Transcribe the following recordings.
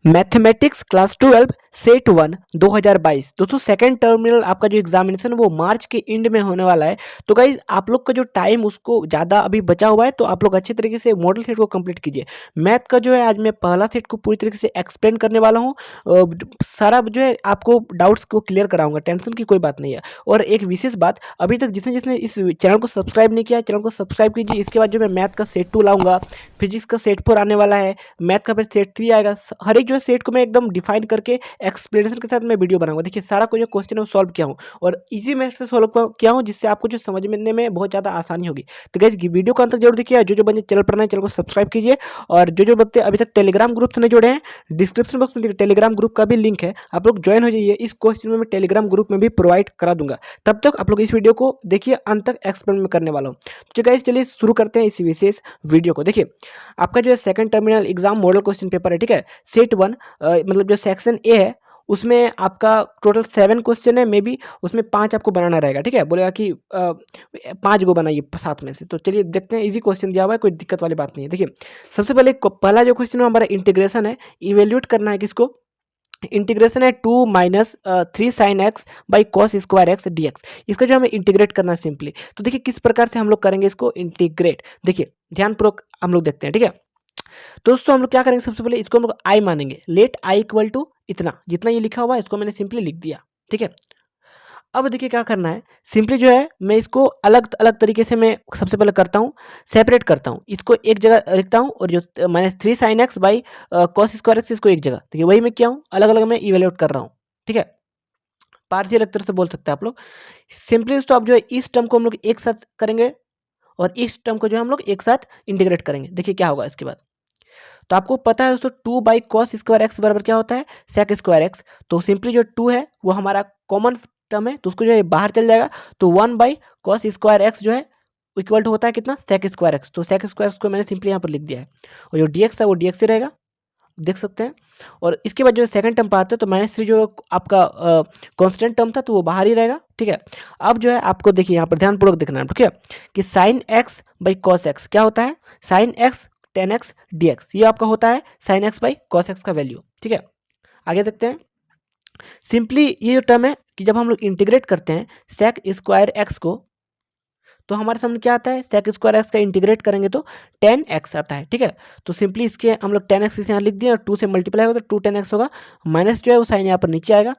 Mathematics class 12 set 1 2022 दोस्तों second terminal आपका जो एग्जामिनेशन वो मार्च के एंड में होने वाला है। तो गाइज आप लोग का जो टाइम उसको ज़्यादा अभी बचा हुआ है, तो आप लोग अच्छे तरीके से मॉडल सेट को कंप्लीट कीजिए। मैथ का जो है आज मैं पहला सेट को पूरी तरीके से एक्सप्लेन करने वाला हूँ। सारा जो है आपको डाउट्स को क्लियर कराऊंगा, टेंशन की कोई बात नहीं है। और एक विशेष बात, अभी तक जिसने जिसने इस चैनल को सब्सक्राइब नहीं किया, चैनल को सब्सक्राइब कीजिए। इसके बाद जो मैं मैथ का सेट 2 लाऊंगा, फिजिक्स का सेट 4 आने वाला है, मैथ का फिर सेट 3 आएगा। हर एक जो है सेट को मैं एकदम डिफाइन करके एक्सप्लेनेशन के साथ मैं वीडियो बनाऊंगा। देखिए सारा कोई जो क्वेश्चन है वो सॉल्व किया हूँ और इजी मेथड से सॉल्व किया हूँ, जिससे आपको जो समझने में बहुत ज़्यादा आसानी होगी। तो गाइस वीडियो को अंत तक जरूर देखिए। जो बंदे चैनल पर नए चैनल को सब्सक्राइब कीजिए, और जो बच्चे अभी तक टेलीग्राम ग्रुप से नहीं जुड़े हैं, डिस्क्रिप्शन बॉक्स में टेलीग्राम ग्रुप का भी लिंक है, आप लोग ज्वाइन हो जाइए। इस क्वेश्चन में मैं टेलीग्राम ग्रुप में भी प्रोवाइड करा दूंगा। तब तक आप लोग इस वीडियो को देखिए, अंत तक एक्सप्लेन में करने वाला हूँ। तो गाइस चलिए शुरू करते हैं इस विशेष वीडियो को। देखिए आपका जो है second terminal exam model question paper है, ठीक है। सेट 1 मतलब जो सेक्शन ए है उसमें आपका टोटल 7 क्वेश्चन है, मे बी उसमें 5 आपको बनाना रहेगा, ठीक है। बोलेगा कि 5 गो बनाइए 7 में से। तो चलिए देखते हैं, इजी क्वेश्चन दिया हुआ है, कोई दिक्कत वाली बात नहीं है। देखिए सबसे पहले पहला जो क्वेश्चन है हमारा इंटीग्रेशन है, इवेल्यूट करना है किसको। इंटीग्रेशन है 2 minus 3 sine x by cos square x D x. इसका जो हमें इंटीग्रेट करना है सिंपली। तो देखिए किस प्रकार से हम लोग करेंगे इसको इंटीग्रेट, देखिए ध्यानपूर्वक हम लोग देखते हैं, ठीक है। तो दोस्तों हम लोग क्या करेंगे, सबसे पहले इसको हम लोग आई मानेंगे। लेट आई इक्वल टू इतना, जितना ये लिखा हुआ है इसको मैंने सिंपली लिख दिया, ठीक है। अब देखिए क्या करना है, सिंपली जो है मैं इसको अलग अलग तरीके से मैं सबसे पहले करता हूँ, सेपरेट करता हूँ। इसको एक जगह लिखता हूँ, और जो minus 3 sine x by cos square x इसको एक जगह। देखिए वही मैं क्या हूँ, अलग अलग मैं इवेल्यूट कर रहा हूँ, ठीक है। पार्शियल एक तरह से बोल सकते हैं आप लोग सिंपली। तो अब जो है इस टर्म को हम लोग एक साथ करेंगे, और इस टर्म को जो है हम लोग एक साथ इंटीग्रेट करेंगे। देखिए क्या होगा इसके बाद। तो आपको पता है दोस्तों 2 बाई कॉस स्क्वायर एक्स बराबर क्या होता है, सेक स्क्वायर एक्स। तो सिंपली जो 2 है वो हमारा कॉमन टर्म है, तो उसको जो है बाहर चल जाएगा। तो 1 बाई कॉस स्क्वायर एक्स जो है इक्वल टू होता है कितना, सेक स्क्वायर एक्स। तो सेक स्क्वायर एक्स को मैंने सिंपली यहाँ पर लिख दिया है, और जो डी एक्स है वो डी एक्स ही रहेगा, देख सकते हैं। और इसके बाद जो सेकंड टर्म पर आते हैं, तो -3 जो आपका कांस्टेंट टर्म था तो वो बाहर ही रहेगा, ठीक है। अब जो है आपको देखिए यहाँ पर ध्यानपूर्वक देखना है, ठीक है, कि sine x by cos x क्या होता है, sine x ten x D x, ये आपका होता है sine x by cos x का वैल्यू, ठीक है। आगे देखते हैं। सिंपली ये जो टर्म है कि जब हम लोग इंटीग्रेट करते हैं सेक स्क्वायर एक्स को, तो हमारे सामने क्या आता है, सेक स्क्वायर एक्स का इंटीग्रेट करेंगे तो 10x आता है, ठीक है। तो सिंपली इसके हम लोग 10x इसे यहाँ लिख दिए, और 2 से मल्टीप्लाई होगा तो 2 10x होगा। माइनस जो है वो साइन यहाँ पर नीचे आएगा,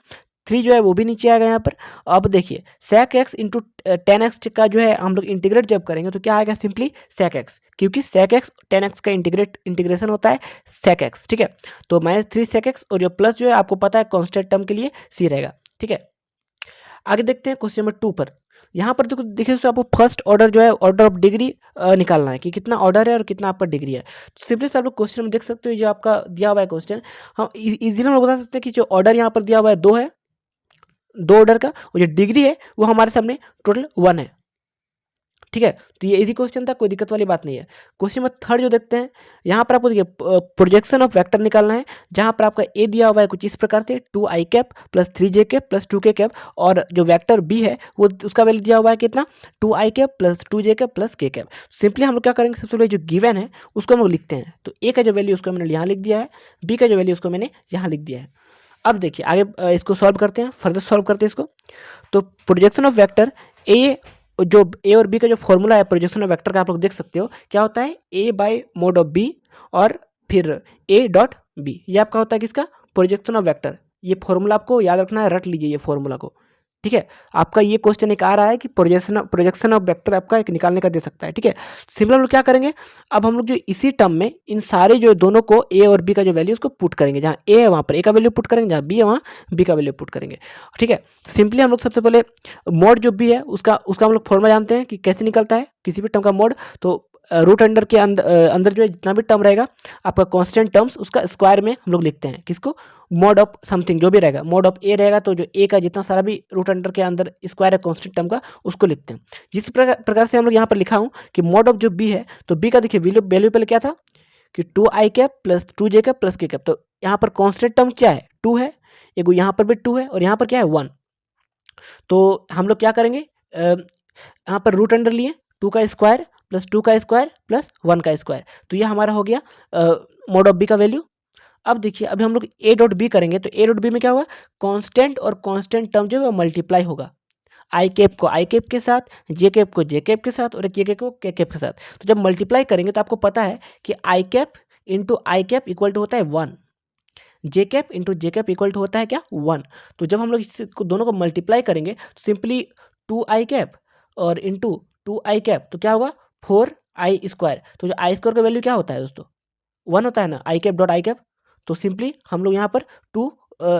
3 जो है वो भी नीचे आएगा यहाँ पर। अब देखिए सेक एक्स इंटू 10x का जो है हम लोग इंटीग्रेट जब करेंगे तो क्या आएगा, सिंपली सेक एक्स, क्योंकि सेक एक्स 10x का इंटीग्रेशन होता है सेक एक्स, ठीक है। तो -3 सेक एक्स, और जो प्लस जो है आपको पता है कॉन्स्टेंट टर्म के लिए सी रहेगा, ठीक है। आगे देखते हैं क्वेश्चन नंबर 2 पर। यहाँ पर देखो देखिए दोस्तों, आपको फर्स्ट ऑर्डर जो है ऑर्डर ऑफ डिग्री निकालना है कि कितना ऑर्डर है और कितना आपका डिग्री है। तो सिंपली से आप लोग क्वेश्चन में देख सकते हो, जो आपका दिया हुआ है क्वेश्चन, हम इजीली हम लोग बता सकते हैं कि जो ऑर्डर यहाँ पर दिया हुआ है 2 है, 2 ऑर्डर का, और जो डिग्री है वो हमारे सामने टोटल 1 है, ठीक है। तो ये इजी क्वेश्चन था, कोई दिक्कत वाली बात नहीं है। क्वेश्चन नंबर 3 जो देखते हैं, यहाँ पर आपको देखिए प्रोजेक्शन ऑफ वेक्टर निकालना है, जहाँ पर आपका ए दिया हुआ है कुछ इस प्रकार से 2i cap plus 3j cap plus 2k cap, और जो वेक्टर बी है वो उसका वैल्यू दिया हुआ है कितना, 2i cap plus 2j cap plus k cap. Simply हम लोग क्या करेंगे, सबसे पहले जो गिवन है उसको हम लोग लिखते हैं। तो ए का जो वैल्यू उसको मैंने यहाँ लिख दिया है, बी का जो वैल्यू उसको मैंने यहाँ लिख दिया है। अब देखिए आगे इसको सॉल्व करते हैं, फर्दर सॉल्व करते हैं इसको। तो प्रोजेक्शन ऑफ वेक्टर ए, जो ए और बी का जो फॉर्मूला है प्रोजेक्शन ऑफ वेक्टर का, आप लोग देख सकते हो क्या होता है, ए बाय मोड ऑफ बी, और फिर ए डॉट बी, ये आपका होता है किसका, प्रोजेक्शन ऑफ वेक्टर। ये फॉर्मूला आपको याद रखना है, रट लीजिए ये फॉर्मूला को, ठीक है। आपका ये क्वेश्चन एक आ रहा है कि प्रोजेक्शन ऑफ वेक्टर आपका एक निकालने का दे सकता है, ठीक है। सिंपल हम लोग क्या करेंगे, अब हम लोग जो इसी टर्म में इन सारे जो दोनों को ए और बी का जो वैल्यू उसको पुट करेंगे, जहाँ ए है वहाँ पर ए का वैल्यू पुट करेंगे, जहाँ बी है वहाँ बी का वैल्यू पुट करेंगे, ठीक है। सिंपली हम लोग सबसे पहले मोड जो बी है उसका उसका हम लोग फॉर्मूला जानते हैं कि कैसे निकलता है किसी भी टर्म का मोड। तो रूट अंडर के अंदर जो है जितना भी टर्म रहेगा आपका कांस्टेंट टर्म्स, उसका स्क्वायर में हम लोग लिखते हैं किसको, मोड ऑफ समथिंग जो भी रहेगा, मोड ऑफ ए रहेगा तो जो ए का जितना सारा भी रूट अंडर के अंदर स्क्वायर है कांस्टेंट टर्म का, उसको लिखते हैं। जिस प्रकार से हम लोग यहाँ पर लिखा हूँ कि मोड ऑफ जो बी है, तो बी का देखिए वैल्यू पहले क्या था कि 2i cap plus 2j cap plus k cap. तो यहाँ पर कांस्टेंट टर्म क्या है, 2 है, एक यहाँ पर भी 2 है, और यहाँ पर क्या है 1। तो हम लोग क्या करेंगे, यहाँ पर रूट अंडर लिए 2 का स्क्वायर प्लस 2 का स्क्वायर प्लस 1 का स्क्वायर, तो ये हमारा हो गया मोड ऑफ बी का वैल्यू। अब देखिए अभी हम लोग ए डॉट बी करेंगे तो ए डॉट बी में क्या होगा, कांस्टेंट और कांस्टेंट टर्म जो है वो मल्टीप्लाई होगा, आई कैप को आई कैप के साथ, जे कैप को जे कैप के साथ और के कैप को के कैप के साथ। तो जब मल्टीप्लाई करेंगे तो आपको पता है कि i cap into i cap equal to होता है 1, j cap into j cap equal to होता है क्या 1। तो जब हम लोग इसको दोनों को मल्टीप्लाई करेंगे तो सिंपली 2 आई कैप और इंटू 2 आई कैप तो क्या होगा 4 आई स्क्वायर। तो जो आई स्क्वायर का वैल्यू क्या होता है दोस्तों, 1 होता है ना, आई कैप डॉट आई कैप। तो सिंपली हम लोग यहाँ पर 2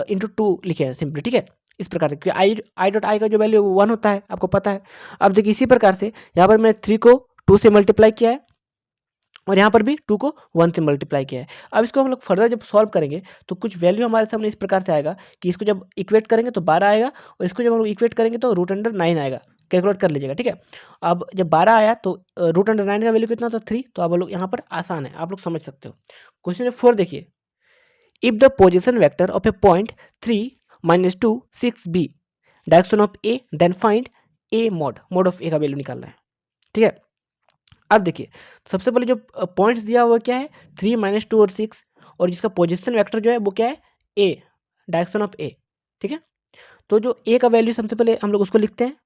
इंटू 2 लिखे हैं सिंपली, ठीक है, इस प्रकार से, क्योंकि आई डॉट आई का जो वैल्यू 1 होता है आपको पता है। अब देखिए इसी प्रकार से यहाँ पर मैं 3 को 2 से मल्टीप्लाई किया है और यहाँ पर भी 2 को 1 से मल्टीप्लाई किया है। अब इसको हम लोग फर्दर जब सॉल्व करेंगे तो कुछ वैल्यू हमारे सामने इस प्रकार से आएगा कि इसको जब इक्वेट करेंगे तो 12 आएगा और इसको जब हम लोग इक्वेट करेंगे तो रूट अंडर 9 आएगा। कैलकुलेट कर लीजिएगा, ठीक है। अब जब 12 आया तो रूट अंडर 9 का वैल्यू कितना था 3। तो आप लोग यहाँ पर आसान है, आप लोग समझ सकते हो। क्वेश्चन 4 देखिए, if the position vector of a point 3 -2 6 b direction of a then find a mod of a का वैल्यू निकालना है, ठीक है। अब देखिए सबसे पहले जो पॉइंट्स दिया हुआ क्या है 3 -2 और 6 और जिसका पोजीशन वेक्टर जो है वो क्या है ए, डायरेक्शन ऑफ ए, ठीक है। तो जो ए का वैल्यू सबसे पहले हम लोग उसको लिखते हैं।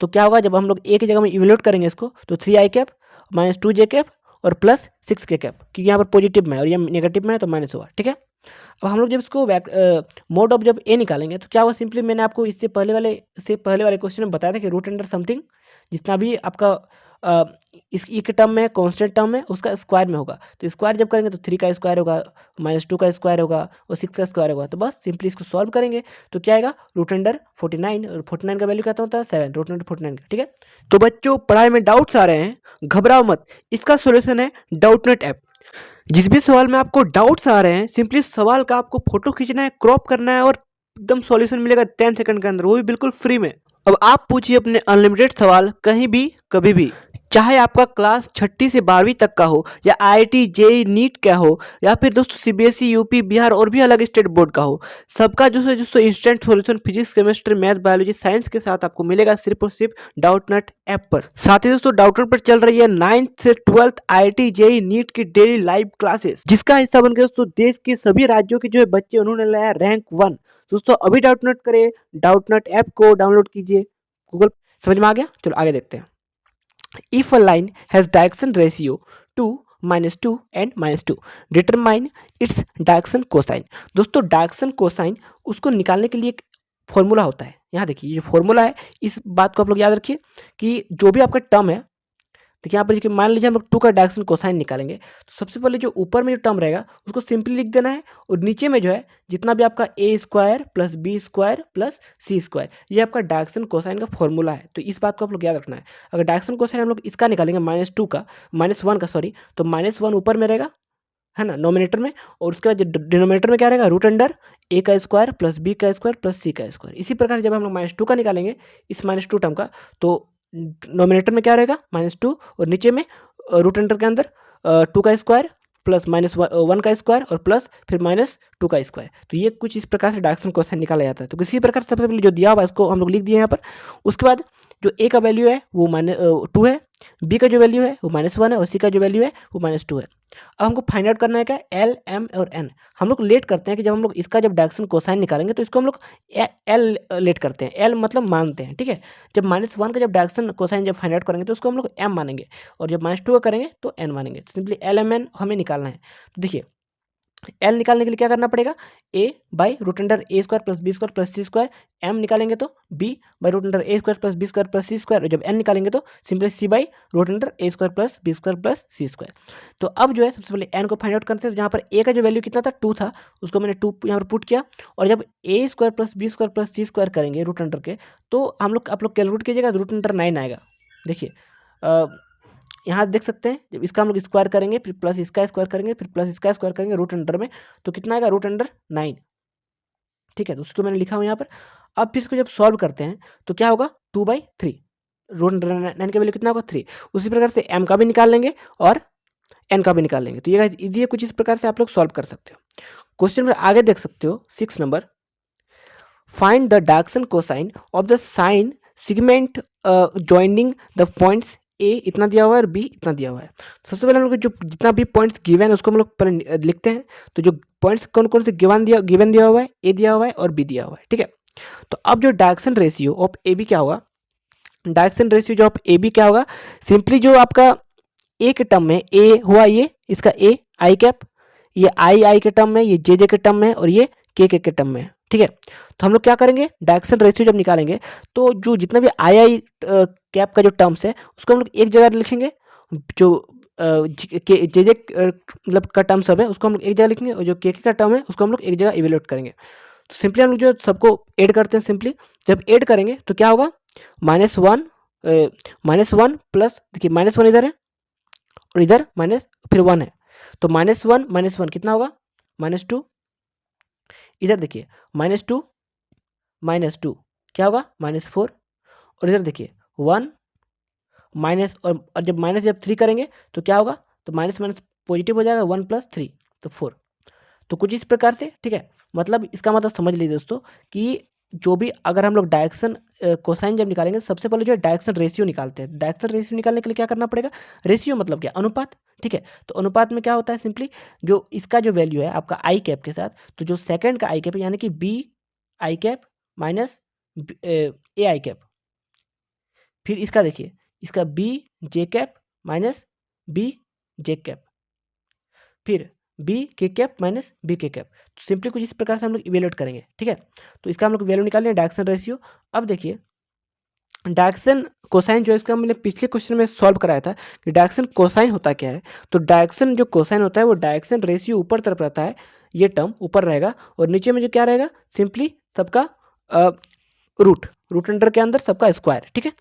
तो क्या होगा जब हम लोग ए की जगह में इवेल्यूट करेंगे इसको तो 3 आई कैप -2 जे कैप और प्लस 6 के कैप, क्योंकि यहाँ पर पॉजिटिव में है और ये नेगेटिव में है तो माइनस होगा, ठीक है। अब हम लोग जब इसको मोड ऑफ जब ए निकालेंगे तो क्या हुआ, सिंपली मैंने आपको इससे पहले वाले क्वेश्चन में बताया था कि रूट अंडर समथिंग जितना भी आपका इस ई के टर्म में कांस्टेंट टर्म है उसका स्क्वायर में होगा। तो स्क्वायर जब करेंगे तो 3 का स्क्वायर होगा, -2 का स्क्वायर होगा और 6 का स्क्वायर होगा। तो बस सिंपली इसको सॉल्व करेंगे तो क्या आएगा रूट अंडर 49 और 49 का वैल्यू क्या होता है 7, रूट अंडर 49 का, ठीक है। तो बच्चों पढ़ाई में डाउट्स आ रहे हैं, घबराओ मत, इसका सोल्यूशन है डाउटनेट ऐप। जिस भी सवाल में आपको डाउट्स आ रहे हैं सिंपली सवाल का आपको फोटो खींचना है, क्रॉप करना है और एकदम सॉल्यूशन मिलेगा 10 सेकंड के अंदर, वो भी बिल्कुल फ्री में। अब आप पूछिए अपने अनलिमिटेड सवाल कहीं भी कभी भी, चाहे आपका क्लास 6ठी से 12वीं तक का हो या आईआईटी जेईई नीट का हो या फिर दोस्तों सीबीएसई यूपी बिहार और भी अलग स्टेट बोर्ड का हो, सबका जो instant solution physics chemistry math biology science के साथ आपको मिलेगा सिर्फ और सिर्फ डाउटनेट ऐप पर। साथ ही दोस्तों डाउटनेट पर चल रही है 9th से 12th आईआईटी जेईई नीट की डेली लाइव क्लासेस, जिसका हिस्सा बनकर दोस्तों देश के सभी राज्यों के जो है बच्चे उन्होंने लाया रैंक 1। दोस्तों अभी डाउटनेट करें, डाउटनेट ऐप को डाउनलोड कीजिए गूगल। समझ में आ गया, चलो आगे देखते हैं। If a line has direction ratio 2 -2 and -2 determine its direction cosine। दोस्तों डायरेक्शन कोसाइन उसको निकालने के लिए एक फॉर्मूला होता है। यहाँ देखिए ये जो फॉर्मूला है इस बात को आप लोग याद रखिए कि जो भी आपका टर्म है, देखिए यहाँ पर देखिए मान लीजिए हम लोग 2 का डायरेक्शन कोसाइन निकालेंगे तो सबसे पहले जो ऊपर में जो टर्म रहेगा उसको सिंपली लिख देना है और नीचे में जो है जितना भी आपका a square plus b square plus c square ये आपका डायरेक्शन कोसाइन का फॉर्मूला है। तो इस बात को आप लोग याद रखना है। अगर डायरेक्शन कोसाइन हम लोग इसका निकालेंगे -2 का -1 का सॉरी, तो -1 ऊपर में रहेगा है ना नोमिनेटर में, और उसके बाद डिनोमिनेटर में क्या रहेगा रूट अंडर ए का स्क्वायर प्लस बी का स्क्वायर प्लस सी का स्क्वायर। इसी प्रकार जब हम लोग -2 का निकालेंगे इस -2 टर्म का तो नोमिनेटर में क्या रहेगा -2 और नीचे में रूट अंडर के अंदर 2 का स्क्वायर प्लस -1 का स्क्वायर और प्लस फिर -2 का स्क्वायर। तो ये कुछ इस प्रकार से डायरेक्शन क्वेश्चन निकाला जाता है। तो किसी प्रकार सबसे पहले जो दिया हुआ है इसको हम लोग लिख दिए यहाँ पर। उसके बाद जो ए का वैल्यू है वो -2 है, बी का जो वैल्यू है वो -1 है और सी का जो वैल्यू है वो -2 है। अब हमको फाइंड आउट करना है क्या एल एम और एन। हम लोग लेट करते हैं कि जब हम लोग इसका जब डायरेक्शन कोसाइन निकालेंगे तो इसको हम लोग एल लेट करते हैं, एल मतलब मानते हैं, ठीक है। जब -1 का जब डायरेक्शन कोसाइन जब फाइंड आउट करेंगे तो उसको हम लोग एम मानेंगे और जब -2 का करेंगे तो एन मानेंगे। तो सिंपली एल एम एन हमें निकालना है। तो देखिए एल निकालने के लिए क्या करना पड़ेगा a by root under a square plus b square plus c square, m निकालेंगे तो b by root under a square plus b square plus c square, और जब एन निकालेंगे तो simply c by root under a square plus b square plus c square. तो अब जो है सबसे पहले एन को फाइंड आउट करते हैं। तो जहाँ पर ए का जो वैल्यू कितना था 2 था उसको मैंने 2 यहाँ पर पुट किया, और जब a square plus b square plus c square करेंगे रूट अंडर के तो आप लोग कैलकुलेट कीजिएगा रूट अंडर 9 आएगा। देखिए यहाँ देख सकते हैं जब इसका हम लोग स्क्वायर करेंगे फिर प्लस इसका स्क्वायर करेंगे फिर प्लस इसका स्क्वायर करेंगे रूट अंडर में, तो कितना आएगा रूट अंडर 9, ठीक है। तो उसको मैंने लिखा हुआ यहाँ पर। अब फिर इसको जब सॉल्व करते हैं तो क्या होगा 2/3, रूट अंडर 9 का वैल्यू कितना होगा 3। उसी प्रकार से एम का भी निकाल लेंगे और एन का भी निकाल लेंगे। तो ये इजी है, कुछ इस प्रकार से आप लोग सॉल्व कर सकते हो। क्वेश्चन नंबर आगे देख सकते हो 6 number, find the direction cosine of the sine segment joining the points A इतना दिया हुआ है और बी इतना दिया हुआ है। सबसे पहले हम लोग जो जितना भी पॉइंट्स गिवन है उसको हम लोग पहले लिखते हैं। तो जो पॉइंट्स कौन कौन से गिवन दिया हुआ है, ए दिया हुआ है और बी दिया हुआ है, ठीक है। तो अब जो direction ratio of A B क्या होगा, डायरेक्शन रेशियो जो ऑफ ए बी क्या होगा, सिंपली जो आपका ए के टर्म में ए हुआ, ये इसका ए आई कैप, ये आई के टर्म में, ये जे के टर्म में और ये के टर्म में, ठीक है। तो हम लोग क्या करेंगे, डायरेक्शन रेशियो जब निकालेंगे तो जो जितना भी आई कैप का जो टर्म्स है उसको हम लोग एक जगह लिखेंगे, जो जे मतलब का टर्म सब है उसको हम लोग एक जगह लिखेंगे और जो के का टर्म है उसको हम लोग एक जगह इवेल्यूएट करेंगे। तो सिंपली हम लोग जो सबको ऐड करते हैं, सिंपली जब ऐड करेंगे तो क्या होगा, -1 प्लस, देखिए -1 इधर है और इधर माइनस फिर 1 है, तो -1 कितना होगा, -2, इधर देखिए -2 -2 क्या होगा, -4, और इधर देखिए 1 माइनस, और जब माइनस जब 3 करेंगे तो क्या होगा, तो माइनस माइनस पॉजिटिव हो जाएगा, 1 + 3 तो 4। तो कुछ इस प्रकार से, ठीक है। मतलब इसका मतलब समझ लीजिए दोस्तों कि जो भी अगर हम लोग डायरेक्शन कोसाइन जब निकालेंगे सबसे पहले जो है डायरेक्शन रेशियो निकालते हैं। डायरेक्शन रेशियो निकालने के लिए क्या करना पड़ेगा, रेशियो मतलब क्या, अनुपात, ठीक है। तो अनुपात में क्या होता है, सिंपली जो इसका जो वैल्यू है आपका आई कैप के साथ, तो जो सेकंड का आई कैप है यानी कि B I cap minus A I cap, फिर इसका देखिए इसका B J cap minus B J cap, फिर B K cap minus B K cap. तो सिंपली कुछ इस प्रकार से हम लोग इवेल्यूएट करेंगे, ठीक है। तो इसका हम लोग वैल्यू निकालेंगे डायरेक्शन रेशियो। अब देखिए डायरेक्शन कोसाइन जो है इसका हमने पिछले क्वेश्चन में सॉल्व कराया था कि डायरेक्शन कोसाइन होता क्या है। तो डायरेक्शन जो कोसाइन होता है वो डायरेक्शन रेशियो ऊपर तरफ रहता है, ये टर्म ऊपर रहेगा और नीचे में जो क्या रहेगा, सिंपली सबका रूट अंडर के अंदर सबका स्क्वायर, ठीक है।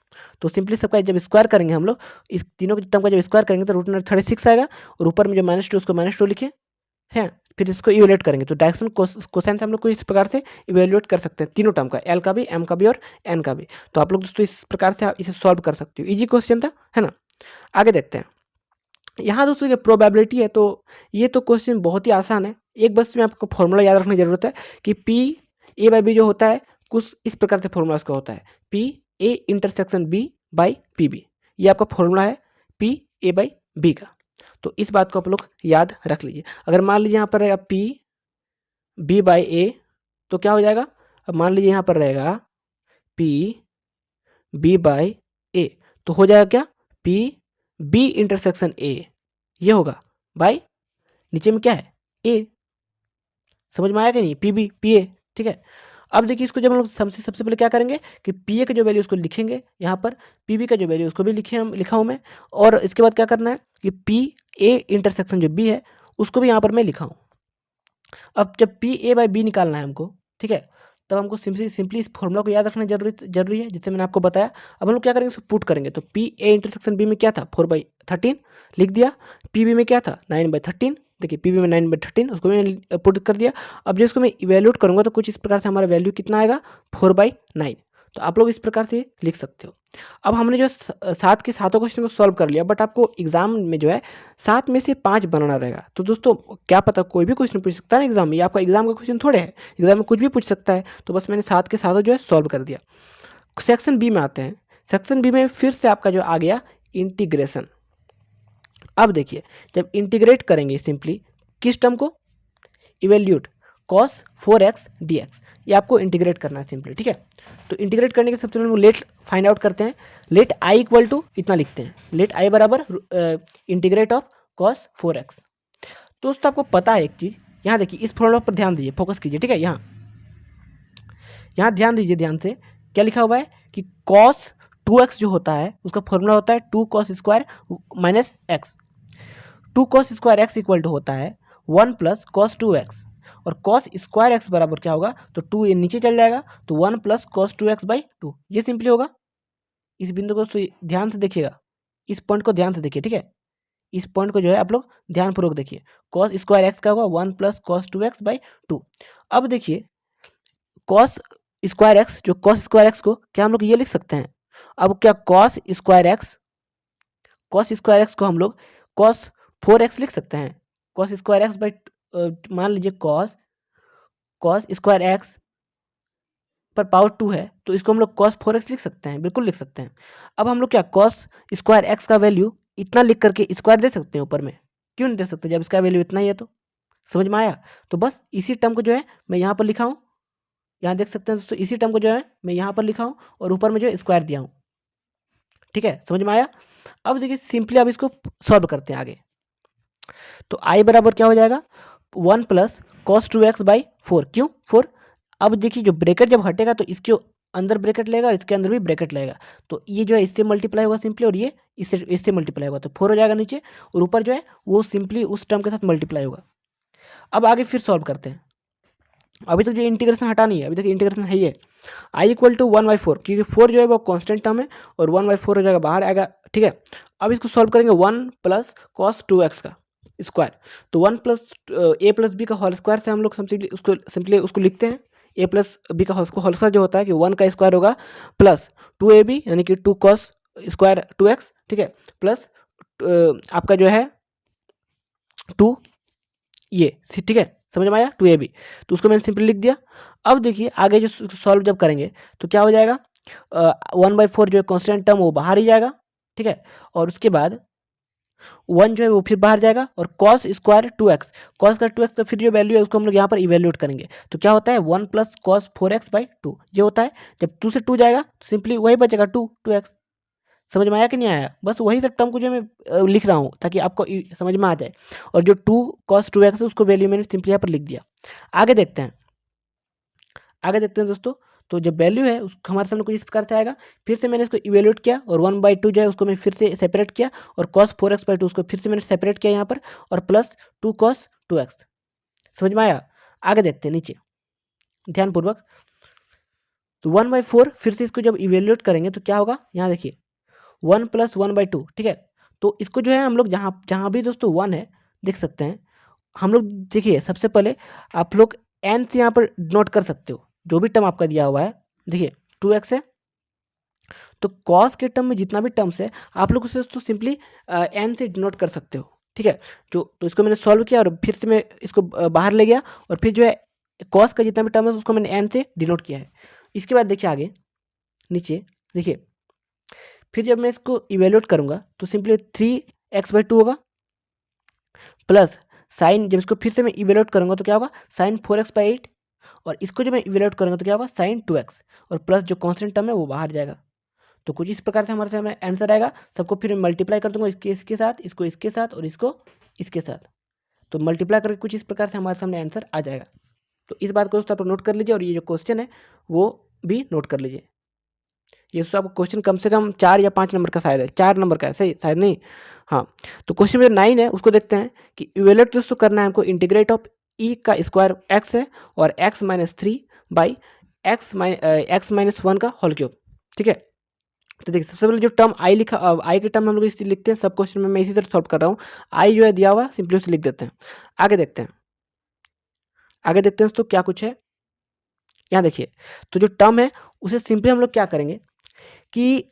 तो सिंपली सबका जब स्क्वायर करेंगे हम लोग, इस तीनों के टर्म का जब स्क्वायर करेंगे तो रूट अंडर 36 आएगा और ऊपर में जो -2 उसको -2 लिखे हैं, फिर इसको इवेल्यूएट करेंगे। तो डायरेक्शन कोसाइन से हम लोग को इस प्रकार से इवेल्यूएट कर सकते हैं तीनों टर्म का, एल का भी, एम का भी और एन का भी। तो आप लोग दोस्तों इस प्रकार से आप इसे सॉल्व कर सकते हो, इजी क्वेश्चन था, है ना। आगे देखते हैं, यहाँ दोस्तों ये प्रोबेबिलिटी है, तो ये तो क्वेश्चन बहुत ही आसान है। एक बस में आपको फॉर्मूला याद रखने की जरूरत है कि पी ए बाई बी जो होता है कुछ इस प्रकार से फॉर्मूला इसका होता है, P A intersection B by P B, ये आपका फॉर्मूला है पी ए बाई बी का। तो इस बात को आप लोग याद रख लीजिए। अगर मान लीजिए यहाँ पर रहेगा पी बी बाई ए तो क्या हो जाएगा, अब मान लीजिए यहाँ पर रहेगा पी बी बाई ए तो हो जाएगा क्या, पी बी इंटरसेक्शन ए, ये होगा बाई नीचे में क्या है ए। समझ में आया कि नहीं, पी बी पी ए, ठीक है। अब देखिए इसको जब हम लोग सबसे पहले क्या करेंगे कि पी ए का जो वैल्यू उसको लिखेंगे यहाँ पर, पी बी का जो वैल्यू उसको भी लिखा हूँ मैं, और इसके बाद क्या करना है कि पी ए इंटरसेक्शन जो बी है उसको भी यहाँ पर मैं लिखा हूँ। अब जब पी ए बाई बी निकालना है हमको, ठीक है, तब हमको सिंपली इस फॉर्मूला को याद रखना जरूरी है, जिससे मैंने आपको बताया। अब हम लोग क्या करेंगे, इसको पुट करेंगे। तो पी ए इंटरसेक्शन बी में क्या था, 4/13 लिख दिया, पी बी में क्या था 9/13, देखिए पी बी में 9/13 उसको मैंने पुट कर दिया। अब जो इसको मैं इवेल्यूएट करूँगा तो कुछ इस प्रकार से हमारा वैल्यू कितना आएगा, 4/9। तो आप लोग इस प्रकार से लिख सकते हो। अब हमने जो है सात के सातों क्वेश्चन को सॉल्व कर लिया, बट आपको एग्जाम में जो है 7 में से 5 बनाना रहेगा। तो दोस्तों क्या पता कोई भी क्वेश्चन पूछ सकता है ना एग्जाम में, ये आपका एग्जाम का क्वेश्चन थोड़े है, एग्जाम में कुछ भी पूछ सकता है। तो बस मैंने 7 के सातों जो है सॉल्व कर दिया। सेक्शन बी में आते हैं। सेक्शन बी में फिर से आपका जो आ गया इंटीग्रेशन। अब देखिए जब इंटीग्रेट करेंगे सिंपली किस टर्म को, इवेल्यूट cos 4x dx, ये आपको इंटीग्रेट करना है सिंपली, ठीक है। तो इंटीग्रेट करने के सबसे पहले लेट फाइंड आउट करते हैं। लेट आई इक्वल टू इतना लिखते हैं, लेट आई बराबर इंटीग्रेट ऑफ cos 4x। दोस्तों आपको पता है एक चीज़, यहाँ देखिए इस फॉर्मूला पर ध्यान दीजिए, फोकस कीजिए, ठीक है। यहाँ ध्यान दीजिए ध्यान से, क्या लिखा हुआ है कि cos 2x जो होता है उसका फॉर्मूला होता है 2 cos square minus x. 2 cos square x equal to होता है 1 + cos 2x, और cos स्क्वायर एक्स बराबर क्या होगा, तो 2 ये नीचे चल जाएगा तो 1 + cos 2x/2, ये सिंपली होगा। इस बिंदु को ध्यान से देखिएगा, इस पॉइंट को ध्यान से देखिए, ठीक है। इस पॉइंट को जो है आप लोग ध्यानपूर्वक देखिए, cos स्क्वायर एक्स का होगा 1 + cos 2x/2। अब देखिए cos स्क्वायर एक्स, जो cos स्क्वायर एक्स को क्या हम लोग ये लिख सकते हैं, अब क्या cos स्क्वायर एक्स को हम लोग cos 4x लिख सकते हैं। cos स्क्वायर एक्स बाई मान लीजिए cos स्क्वायर एक्स पर पावर 2 है तो इसको हम लोग cos 4x लिख सकते हैं, बिल्कुल लिख सकते हैं। अब हम लोग क्या cos स्क्वायर एक्स का वैल्यू इतना लिख करके स्क्वायर दे सकते हैं ऊपर में, क्यों नहीं दे सकते जब इसका वैल्यू इतना ही है तो। समझ में आया? तो बस इसी टर्म को जो है मैं यहाँ पर लिखा हूँ, यहाँ देख सकते हैं दोस्तों, इसी टर्म को जो है मैं यहाँ पर लिखा हूँ और ऊपर में जो है स्क्वायर दिया हूँ। ठीक है, समझ में आया? अब देखिए सिंपली अब इसको सॉल्व करते हैं आगे। तो आई बराबर क्या हो जाएगा, 1 प्लस कॉस 2x बाई 4। क्यों 4? अब देखिए जो ब्रैकेट जब हटेगा तो इसके अंदर ब्रैकेट लेगा और इसके अंदर भी ब्रैकेट लेगा, तो ये जो है इससे मल्टीप्लाई होगा सिंपली, और ये इससे मल्टीप्लाई होगा, तो 4 हो जाएगा नीचे, और ऊपर जो है वो सिंपली उस टर्म के साथ मल्टीप्लाई होगा। अब आगे फिर सॉल्व करते हैं। अभी तक जो इंटीग्रेशन हटा नहीं है, अभी तक इंटीग्रेशन है ही है। आई इक्वल टू 1/4, क्योंकि 4 जो है वो कांस्टेंट टर्म है और 1/4 हो जाएगा, बाहर आएगा। ठीक है, अब इसको सॉल्व करेंगे 1 प्लस कॉस 2x का स्क्वायर। तो 1 प्लस ए प्लस बी का होल स्क्वायर से हम लोग सिंपली उसको लिखते हैं। ए प्लस बी का होल स्क्वायर जो होता है कि 1 का स्क्वायर होगा प्लस 2ab यानी कि 2 कॉस स्क्वायर 2x। ठीक है, प्लस आपका जो है 2 ये, ठीक है, समझ में आया, 2ab, तो उसको मैंने सिंपली लिख दिया। अब देखिए आगे जो सॉल्व जब करेंगे तो क्या हो जाएगा, 1/4 जो कॉन्स्टेंट टर्म वो बाहर ही जाएगा। ठीक है, और उसके बाद 1 जो है वो फिर बाहर जाएगा, और कॉस स्क्वायर 2x, कॉस का 2x, तो फिर जो वैल्यू है उसको हम लोग यहाँ पर इवेल्यूएट करेंगे। तो क्या होता है 1 प्लस कॉस 4x बाई 2, ये होता है। जब 2 से 2 जाएगा तो सिंपली वही बचेगा 2x। समझ में आया कि नहीं आया? बस वही सब टर्म को जो मैं लिख रहा हूँ ताकि आपको समझ में आ जाए। और जो 2 cos 2x है उसको वैल्यू मैंने सिंपली यहाँ पर लिख दिया। आगे देखते हैं, आगे देखते हैं दोस्तों। तो जो वैल्यू है उसको हमारे सामने कुछ इस प्रकार से आएगा। फिर से मैंने इसको इवेल्यूएट किया और 1/2 जो है उसको मैं फिर से सेपरेट किया, और cos 4x/2 उसको फिर से मैंने सेपरेट किया यहाँ पर, और प्लस 2 cos 2x। समझ में आया? आगे देखते हैं नीचे ध्यानपूर्वक। तो 1/4 फिर से इसको जब इवेल्यूएट करेंगे तो क्या होगा, यहाँ देखिए 1 प्लस 1/2। ठीक है, तो इसको जो है हम लोग जहाँ जहाँ भी दोस्तों 1 है देख सकते हैं हम लोग। देखिए सबसे पहले आप लोग एन से यहाँ पर नोट कर सकते हो, जो भी टर्म आपका दिया हुआ है। देखिए 2x है, तो कॉस के टर्म में जितना भी टर्म्स है आप लोग उसे तो सिंपली एन से डिनोट कर सकते हो। ठीक है, जो तो इसको मैंने सॉल्व किया और फिर से मैं इसको बाहर ले गया, और फिर जो है कॉस का जितना भी टर्म है उसको मैंने एन से डिनोट किया है। इसके बाद देखिए आगे नीचे देखिए, फिर जब मैं इसको इवेल्यूएट करूंगा तो सिंपली 3x/2 होगा, प्लस साइन, जब इसको फिर से मैं इवेल्यूएट करूंगा तो क्या होगा साइन 4x/8, और इसको जब मैं इवेल्यूएट करूंगा तो क्या होगा साइन 2x, और प्लस जो कांस्टेंट टर्म है वो बाहर जाएगा। तो कुछ इस प्रकार से हमारे सामने आंसर आएगा। सबको फिर मैं मल्टीप्लाई कर दूंगा, इसके साथ, इसको इसके साथ, और इसको इसके साथ। तो मल्टीप्लाई करके कुछ इस प्रकार से हमारे सामने आंसर आ जाएगा। तो इस बात को दोस्तों आप नोट कर लीजिए, और ये जो क्वेश्चन है वो भी नोट कर लीजिए। ये दोस्तों आपको क्वेश्चन कम से कम 4 या 5 नंबर का शायद है, 4 नंबर का है, सही शायद नहीं। हाँ, तो क्वेश्चन नंबर 9 है, उसको देखते हैं कि इवेल्यूएट दोस्तों करना है हमको इंटीग्रेट ऑफ ई का स्क्वायर x है और x-3 बाई x-1 का होल क्यूब। ठीक है, तो देखिए सबसे पहले जो टर्म आई लिखा, आई के टर्म हम लोग इसी लिखते हैं, सब क्वेश्चन में मैं इसी तरह सॉल्व कर रहा हूँ। आई जो है दिया हुआ सिंपली उसे लिख देते हैं। आगे देखते हैं, आगे देखते हैं दोस्तों क्या कुछ है। यहाँ देखिए, तो जो टर्म है उसे सिंपली हम लोग क्या करेंगे कि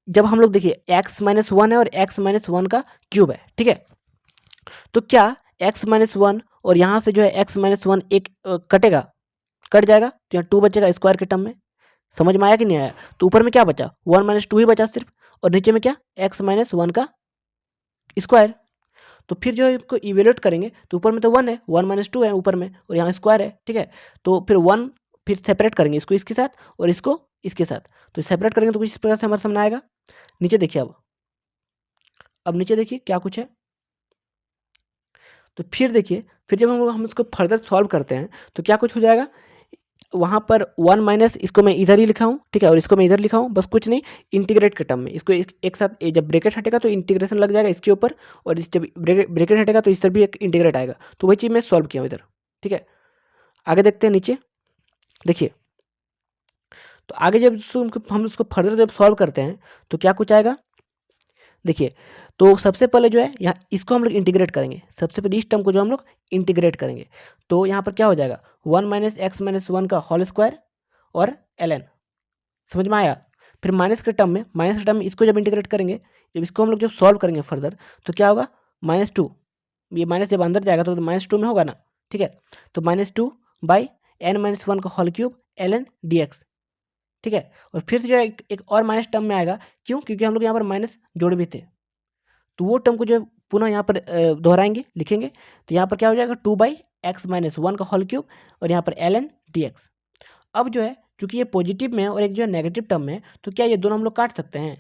जब हम लोग देखिए x-1 है और x-1 का क्यूब है। ठीक है, तो क्या x-1 और यहाँ से जो है x-1 एक कटेगा, कट जाएगा, तो यहाँ 2 बचेगा स्क्वायर के टर्म में। समझ में आया कि नहीं आया? तो ऊपर में क्या बचा 1 - 2 ही बचा सिर्फ, और नीचे में क्या x-1 का स्क्वायर। तो फिर जो है इसको इवेल्यूएट करेंगे तो ऊपर में तो 1 है, 1 - 2 है ऊपर में, और यहाँ स्क्वायर है। ठीक है, तो फिर 1 फिर सेपरेट करेंगे इसको इसके साथ और इसको इसके साथ, तो सेपरेट करेंगे तो कुछ इस प्रकार से हमारे सामने आएगा। नीचे देखिए, अब नीचे देखिए क्या कुछ है। तो फिर देखिए, फिर जब हम इसको फर्दर सॉल्व करते हैं तो क्या कुछ हो जाएगा, वहाँ पर 1 माइनस, इसको मैं इधर ही लिखा हूँ। ठीक है, और इसको मैं इधर लिखा हूँ, बस कुछ नहीं, इंटीग्रेट के टर्म में इसको एक साथ, जब ब्रैकेट हटेगा तो इंटीग्रेशन लग जाएगा इसके ऊपर, और इस जब ब्रैकेट हटेगा तो इस तरफ भी एक इंटीग्रेट आएगा। तो वही चीज़ मैं सॉल्व किया हूँ इधर। ठीक है, आगे देखते हैं नीचे देखिए। तो आगे जब हम उसको फर्दर जब सॉल्व करते हैं तो क्या कुछ आएगा देखिए। तो सबसे पहले जो है यहाँ इसको हम लोग इंटीग्रेट करेंगे, सबसे पहले इस टर्म को जो हम लोग इंटीग्रेट करेंगे, तो यहाँ पर क्या हो जाएगा 1 - x-1 का होल स्क्वायर और ln। समझ में आया? फिर माइनस के टर्म में इसको जब इंटीग्रेट करेंगे, जब इसको हम लोग जब सॉल्व करेंगे फर्दर, तो क्या होगा -2, ये माइनस जब अंदर जाएगा तो -2 में होगा ना। ठीक है, तो -2 बाई n-1 का होल क्यूब ln dx। ठीक है, और फिर से जो है एक और माइनस टर्म में आएगा, क्यों? क्योंकि हम लोग यहाँ पर माइनस जोड़ भी थे, तो वो टर्म को जो है पुनः यहाँ पर दोहराएंगे, लिखेंगे, तो यहाँ पर क्या हो जाएगा 2/x-1 का होल क्यूब और यहाँ पर ln dx। अब जो है चूंकि ये पॉजिटिव में है और एक जो है नेगेटिव टर्म में है, तो क्या ये दोनों हम लोग काट सकते हैं?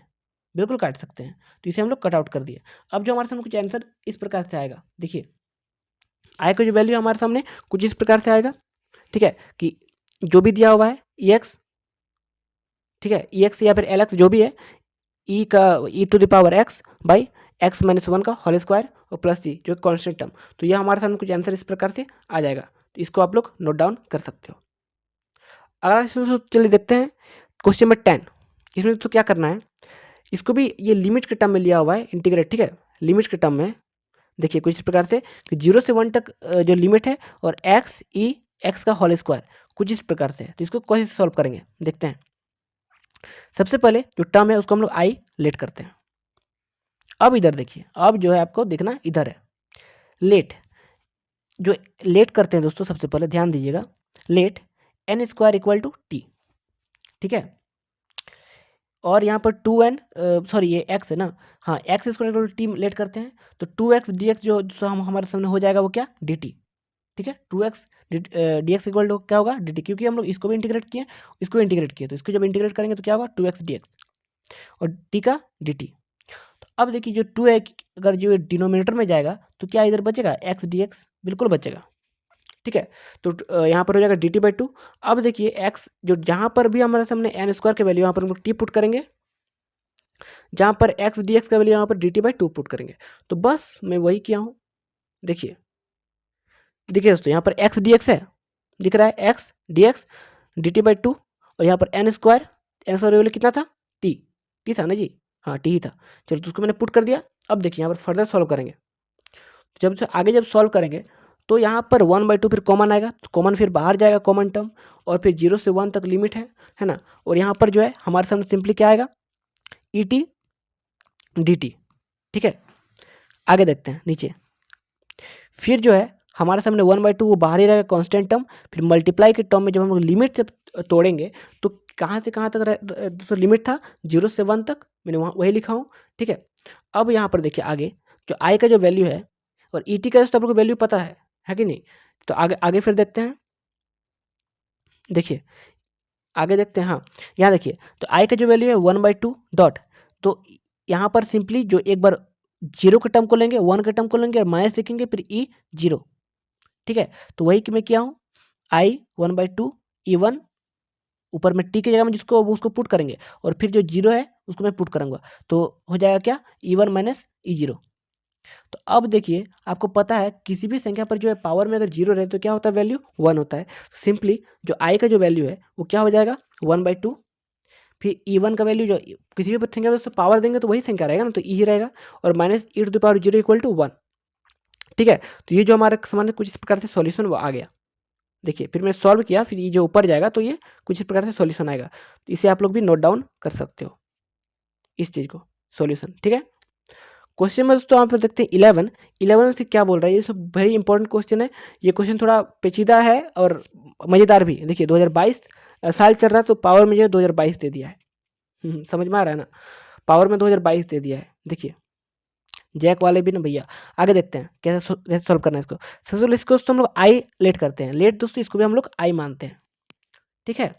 बिल्कुल काट सकते हैं, तो इसे हम लोग कट आउट कर दिए। अब जो हमारे सामने कुछ आंसर इस प्रकार से आएगा, देखिए आई का जो वैल्यू हमारे सामने कुछ इस प्रकार से आएगा, ठीक है, कि जो भी दिया हुआ है EX, ठीक है, EX या फिर LX जो भी है, ई का e⁻x बाई x-1 का होल स्क्वायर और प्लस सी जो कांस्टेंट टर्म। तो ये हमारे सामने कुछ आंसर इस प्रकार से आ जाएगा, तो इसको आप लोग नोट डाउन कर सकते हो। अगला चलिए देखते हैं क्वेश्चन नंबर 10। इसमें तो क्या करना है, इसको भी ये लिमिट के टर्म में लिया हुआ है इंटीग्रेट, ठीक है, लिमिट के टर्म में देखिए कुछ इस प्रकार से कि 0 से 1 तक जो लिमिट है और x का होल स्क्वायर कुछ इस प्रकार से है। तो इसको कैसे सॉल्व करेंगे देखते हैं। सबसे पहले जो टर्म है उसको हम लोग आई लेट करते हैं। अब इधर देखिए, अब जो है आपको देखना इधर है लेट, जो लेट करते हैं दोस्तों सबसे पहले ध्यान दीजिएगा, let n square equal to T, ठीक है, और यहाँ पर 2n सॉरी ये x है ना, हाँ x square equal to T let करते हैं, तो 2x dx जो हम हमारे सामने हो जाएगा वो क्या dt, ठीक है, 2x dx इक्वल टू क्या होगा dt, क्योंकि हम लोग इसको भी इंटीग्रेट किए इसको इंटीग्रेट किए, तो इसको जब इंटीग्रेट करेंगे तो क्या होगा 2x dx और t का dt। तो अब देखिए जो 2 है अगर जो डिनोमिनेटर में जाएगा तो क्या इधर बचेगा x dx, बिल्कुल बचेगा, ठीक है, तो यहाँ पर हो जाएगा dt/2। अब देखिए x जो जहाँ पर भी हमारे सामने n स्क्वायर की वैल्यू यहाँ पर हम लोग t पुट करेंगे, जहाँ पर x dx का वैल्यू यहाँ पर dt/2 पुट करेंगे, तो बस मैं वही किया हूँ। देखिए देखिए दोस्तों यहाँ पर x dx है, दिख रहा है x dx dt/2 और यहाँ पर n स्क्वायर वैल्यू कितना था t था ना जी, हाँ t ही था। चलो तो उसको मैंने पुट कर दिया। अब देखिए यहाँ पर फर्दर सॉल्व करेंगे, जब से आगे जब सॉल्व करेंगे तो यहाँ पर 1/2 फिर कॉमन आएगा, तो कॉमन फिर बाहर जाएगा कॉमन टर्म, और फिर 0 से 1 तक लिमिट है ना, और यहाँ पर जो है हमारे सामने सिंपली क्या आएगा ET dt, ठीक है। आगे देखते हैं नीचे, फिर जो है हमारे सामने 1/2 वो बाहर ही रहेगा कांस्टेंट टर्म, फिर मल्टीप्लाई के टर्म में जब हम लोग लिमिट जब तोड़ेंगे तो कहाँ से कहाँ तक तो लिमिट था 0 से 1 तक, मैंने वहाँ वही लिखा हूँ, ठीक है। अब यहाँ पर देखिए आगे जो आई का जो वैल्यू है और ET का तो आप लोग को वैल्यू पता है कि नहीं, तो आगे आगे फिर देखते हैं, देखिए आगे देखते हैं, हाँ यहाँ देखिए तो आई का जो वैल्यू है 1/2 डॉट, तो यहाँ पर सिंपली जो एक बार 0 के टर्म को लेंगे 1 के टर्म को लेंगे और माइनस लिखेंगे फिर E0, ठीक है, तो वही कि मैं किया हूँ आई 1/2 E1 ऊपर में टी की जगह में जिसको उसको पुट करेंगे और फिर जो 0 है उसको मैं पुट करूँगा, तो हो जाएगा क्या E1 माइनस E0। तो अब देखिए आपको पता है किसी भी संख्या पर जो है पावर में अगर 0 रहे तो क्या होता है वैल्यू 1 होता है। सिंपली जो आई का जो वैल्यू है वो क्या हो जाएगा 1/2, फिर E1 का वैल्यू जो किसी भी संख्या पर उसको पावर देंगे तो वही संख्या रहेगा ना, तो ई ही रहेगा, और माइनस e⁻0 इक्वल टू 1, ठीक है। तो ये जो हमारा समान कुछ इस प्रकार से सॉल्यूशन वो आ गया। देखिए फिर मैं सॉल्व किया, फिर ये जो ऊपर जाएगा तो ये कुछ इस प्रकार से सॉल्यूशन आएगा, तो इसे आप लोग भी नोट डाउन कर सकते हो इस चीज़ को सॉल्यूशन, ठीक है। क्वेश्चन में दोस्तों आप देखते हैं 11 से क्या बोल रहा है, ये सब वेरी इंपॉर्टेंट क्वेश्चन है। ये क्वेश्चन थोड़ा पेचीदा है और मज़ेदार भी। देखिए 2022 साल चल रहा है तो पावर में जो है 2022 दे दिया है, समझ में आ रहा है ना, पावर में 2022 दे दिया है। देखिए जैक वाले भी ना भैया। आगे देखते हैं कैसे सॉल्व करना है इसको। सबसे इसको दोस्तों हम लोग आई लेट करते हैं, लेट दोस्तों इसको भी हम लोग आई मानते हैं, ठीक है।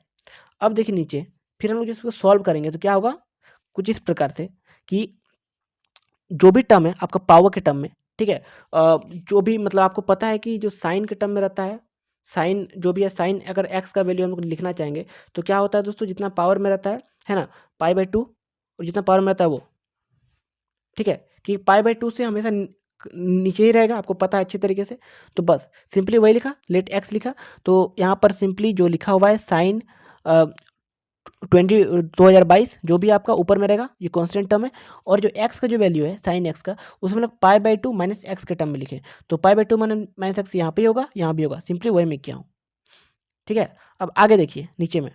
अब देखिए नीचे फिर हम लोग इसको सॉल्व करेंगे तो क्या होगा कुछ इस प्रकार से कि जो भी टर्म है आपका पावर के टर्म में, ठीक है, जो भी मतलब आपको पता है कि जो साइन के टर्म में रहता है, साइन जो भी है, साइन अगर एक्स का वैल्यू हम लोग लिखना चाहेंगे तो क्या होता है दोस्तों, जितना पावर में रहता है ना π/2, और जितना पावर में रहता है वो, ठीक है, कि π/2 से हमेशा नीचे ही रहेगा, आपको पता है अच्छी तरीके से। तो बस सिंपली वही लिखा, लेट एक्स लिखा, तो यहाँ पर सिंपली जो लिखा हुआ है साइन 2022 जो भी आपका ऊपर में रहेगा ये कांस्टेंट टर्म है, और जो x का जो वैल्यू है साइन x का उसमें लोग π/2 माइनस एक्स के टर्म में लिखे, तो π/2 माइनस एक्स यहाँ पे होगा यहाँ भी होगा, सिंपली वही मैं किया हूँ, ठीक है। अब आगे देखिए नीचे में,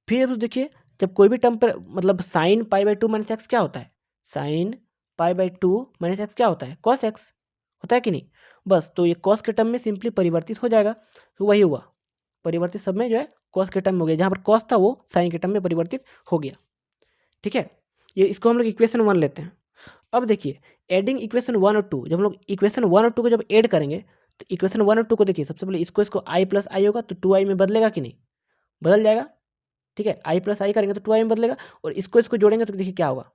फिर देखिए जब कोई भी टर्म पर मतलब साइन π/2 माइनस एक्स क्या होता है, साइन π/2 माइनस एक्स क्या होता है कॉस एक्स होता है कि नहीं, बस तो ये कॉस के टर्म में सिंपली परिवर्तित हो जाएगा, तो वही हुआ परिवर्तित सब में जो है कॉस के टर्म में हो गया, जहाँ पर कॉस था वो साइन के टर्म में परिवर्तित हो गया, ठीक है। ये इसको हम लोग इक्वेशन 1 लेते हैं। अब देखिए एडिंग इक्वेशन 1 और 2, जब हम लोग इक्वेशन 1 और 2 को जब ऐड करेंगे तो इक्वेशन 1 और 2 को देखिए, सबसे पहले इसको आई प्लस आई होगा तो 2i में बदलेगा कि नहीं, बदल जाएगा। ठीक है, आई प्लस आई करेंगे तो 2i में बदलेगा, और इसको इसको जोड़ेंगे तो देखिए क्या होगा।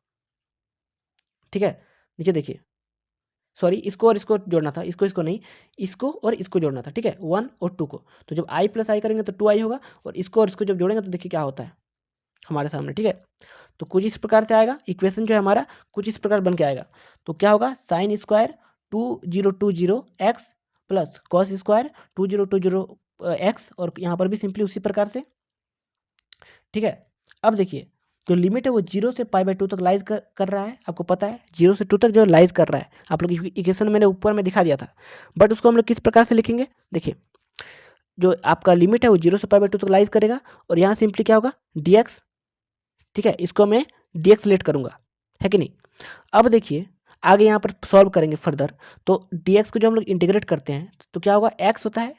ठीक है, नीचे देखिए, सॉरी इसको और इसको जोड़ना था, इसको इसको नहीं, इसको और इसको जोड़ना था। ठीक है, 1 और 2 को, तो जब आई प्लस आई करेंगे तो 2i होगा, और इसको और इसको जब जोड़ेंगे तो देखिए क्या होता है हमारे सामने। ठीक है, तो कुछ इस प्रकार से आएगा, इक्वेशन जो है हमारा कुछ इस प्रकार बन के आएगा। तो क्या होगा, sine square 2020 x plus cos square 2020 x, और यहाँ पर भी सिंपली उसी प्रकार से। ठीक है, अब देखिए जो लिमिट है वो 0 से π/2 तक लाइज कर रहा है, आपको पता है 0 से 2 तक जो लाइज कर रहा है, आप लोग इक्वेशन मैंने ऊपर में दिखा दिया था। बट उसको हम लोग किस प्रकार से लिखेंगे, देखिए जो आपका लिमिट है वो 0 से π/2 तक लाइज करेगा, और यहाँ सिंपली क्या होगा dx। ठीक है, इसको मैं dx लेट करूँगा, है कि नहीं। अब देखिए आगे यहाँ पर सॉल्व करेंगे फर्दर, तो dx को जो हम लोग इंटीग्रेट करते हैं तो क्या होगा, x होता है,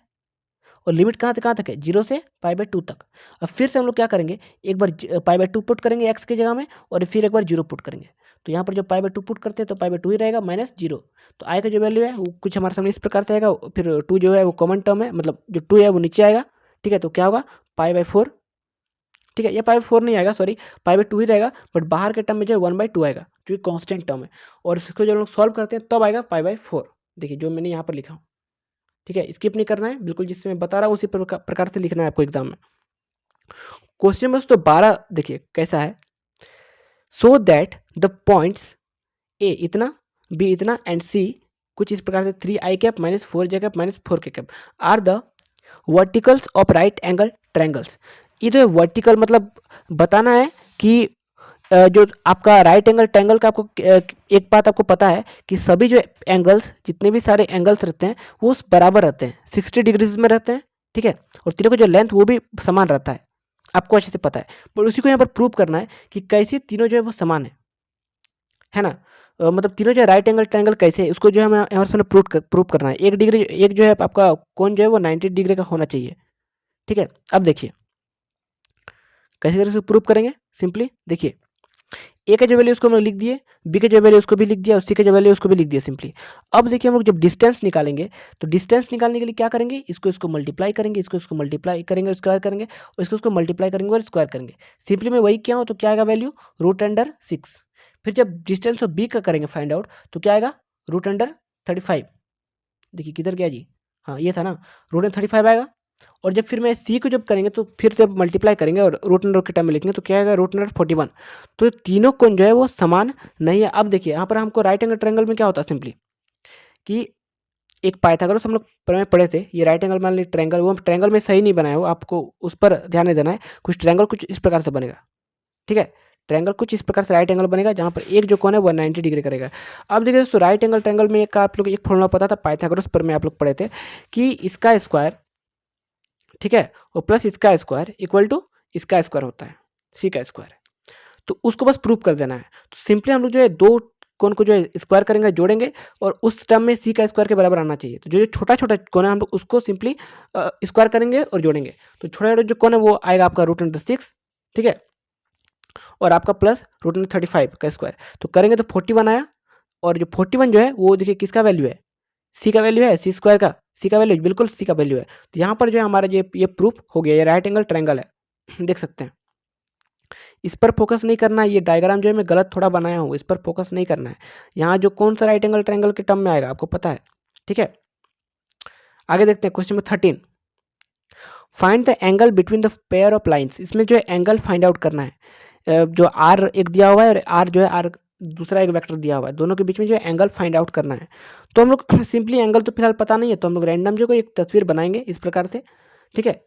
और लिमिट कहाँ से कहाँ तक है, 0 से π/2 तक। अब फिर से हम लोग क्या करेंगे, एक बार π/2 पुट करेंगे x की जगह में, और फिर एक बार 0 पुट करेंगे। तो यहाँ पर जब π/2 पुट करते हैं तो π/2 ही रहेगा माइनस 0। तो आई का जो वैल्यू है वो कुछ हमारे सामने इस प्रकार से आएगा, फिर 2 जो है वो कॉमन टर्म है, मतलब जो 2 है वो नीचे आएगा। ठीक है, तो क्या होगा π/4। ठीक है, ये π/4 नहीं आएगा, सॉरी π/2 ही रहेगा, बट बाहर के टर्म में जो है 1/2 आएगा जो कि कॉन्स्टेंट टर्म है, और इसको जब हम लोग सॉल्व करते हैं तब आएगा π/4। देखिए जो मैंने यहाँ पर लिखा हूँ। ठीक है, स्किप नहीं करना है, बिल्कुल जिससे मैं बता रहा हूँ उसी प्रकार से लिखना है आपको एग्जाम में। क्वेश्चन नंबर तो 12 देखिए कैसा है, so that the points A इतना, बी इतना एंड सी कुछ इस प्रकार से 3i cap minus 4j cap minus 4k cap are the verticals of right angle triangles. ये जो है वर्टिकल मतलब बताना है कि जो आपका राइट एंगल ट्रायंगल का आपको एक बात आपको पता है कि सभी जो एंगल्स, जितने भी सारे एंगल्स रहते हैं वो बराबर रहते हैं, 60 डिग्रीज में रहते हैं। ठीक है, और तीनों का जो लेंथ वो भी समान रहता है, आपको अच्छे से पता है। पर उसी को यहाँ पर प्रूव करना है कि कैसे तीनों जो है वो समान है ना। मतलब तीनों जो है राइट एंगल ट्रायंगल कैसे है, उसको जो है हमें हमारे सामने प्रूव करना है। एक जो है आपका कोण जो है वो 90 डिग्री का होना चाहिए। ठीक है, अब देखिए कैसे करके प्रूव करेंगे, सिंपली देखिए ए का जो वैल्यू उसको हम लोग लिख दिए, बी का जो वैल्यू उसको भी लिख दिया, और सी का जो वैल्यू उसको भी लिख दिया सिंपली। अब देखिए हम लोग जब डिस्टेंस निकालेंगे तो डिस्टेंस निकालने के लिए क्या करेंगे, इसको मल्टीप्लाई करेंगे, इसको मल्टीप्लाई करेंगे, स्क्वायर करेंगे, और इसको मल्टीप्लाई करेंगे और स्क्वायर करेंगे। सिंपली मैं वही क्या हूँ तो क्या आएगा वैल्यू √6। फिर जब डिस्टेंस ऑफ बी का करेंगे फाइंड आउट तो क्या आएगा √35। देखिए किधर गया जी, हाँ ये था ना, √35 आएगा। और जब फिर मैं सी को जब करेंगे तो फिर जब मल्टीप्लाई करेंगे और √अंडर के टर्म में लिखेंगे तो क्या आएगा √41। तो तीनों कोण जो है वो समान नहीं है। अब देखिए यहाँ पर हमको राइट एंगल ट्रायंगल में क्या होता है सिंपली कि एक पाइथागोरस हम लोग में पढ़े थे, ये राइट एंगल मान लीजिए ट्रायंगल, वो हम ट्रायंगल में सही नहीं बनाया, वो आपको उस पर ध्यान नहीं देना है। कुछ ट्रायंगल कुछ इस प्रकार से बनेगा। ठीक है, ट्रायंगल कुछ इस प्रकार से राइट एंगल बनेगा जहाँ पर एक जो कोण है वो 90 डिग्री करेगा। अब देखिए दोस्तों राइट एंगल ट्रायंगल में एक आप लोग एक फॉर्मूला पता था पाइथागोरस पर में आप लोग पढ़े थे कि इसका स्क्वायर, ठीक है, और प्लस इसका स्क्वायर इक्वल टू इसका स्क्वायर होता है, सी का स्क्वायर। तो उसको बस प्रूव कर देना है। तो सिंपली हम लोग जो है दो कोण को जो है स्क्वायर करेंगे, जोड़ेंगे, और उस टर्म में सी का स्क्वायर के बराबर आना चाहिए। तो जो छोटा छोटा कोण है हम लोग उसको सिंपली स्क्वायर करेंगे और जोड़ेंगे। तो छोटा छोटा जो कोण है वो आएगा आपका √6। ठीक है, और आपका प्लस √35 का स्क्वायर, तो करेंगे तो 41 आया। और जो 41 जो है वो देखिए किसका वैल्यू है, सी का वैल्यू है, सी स्क्वायर का सी का वैल्यू, बिल्कुल सी का वैल्यू है। तो यहाँ पर जो है हमारा ये प्रूफ हो गया, ये राइट एंगल ट्रायंगल है। देख सकते हैं, इस पर फोकस नहीं करना है। ये डायग्राम जो है मैं गलत थोड़ा बनाया हूँ, इस पर फोकस नहीं करना है। यहाँ जो कौन सा राइट एंगल ट्रायंगल के टर्म में आएगा आपको पता है। ठीक है, आगे देखते हैं question number 13, find the angle between the pair of lines. इसमें जो है एंगल फाइंड आउट करना है। जो आर एक दिया हुआ है और आर जो है आर दूसरा एक वेक्टर दिया हुआ है, दोनों के बीच में जो है एंगल फाइंड आउट करना है। तो हम लोग सिंपली एंगल तो फिलहाल पता नहीं है, तो हम लोग रैंडम जो कोई एक तस्वीर बनाएंगे इस प्रकार से। ठीक है,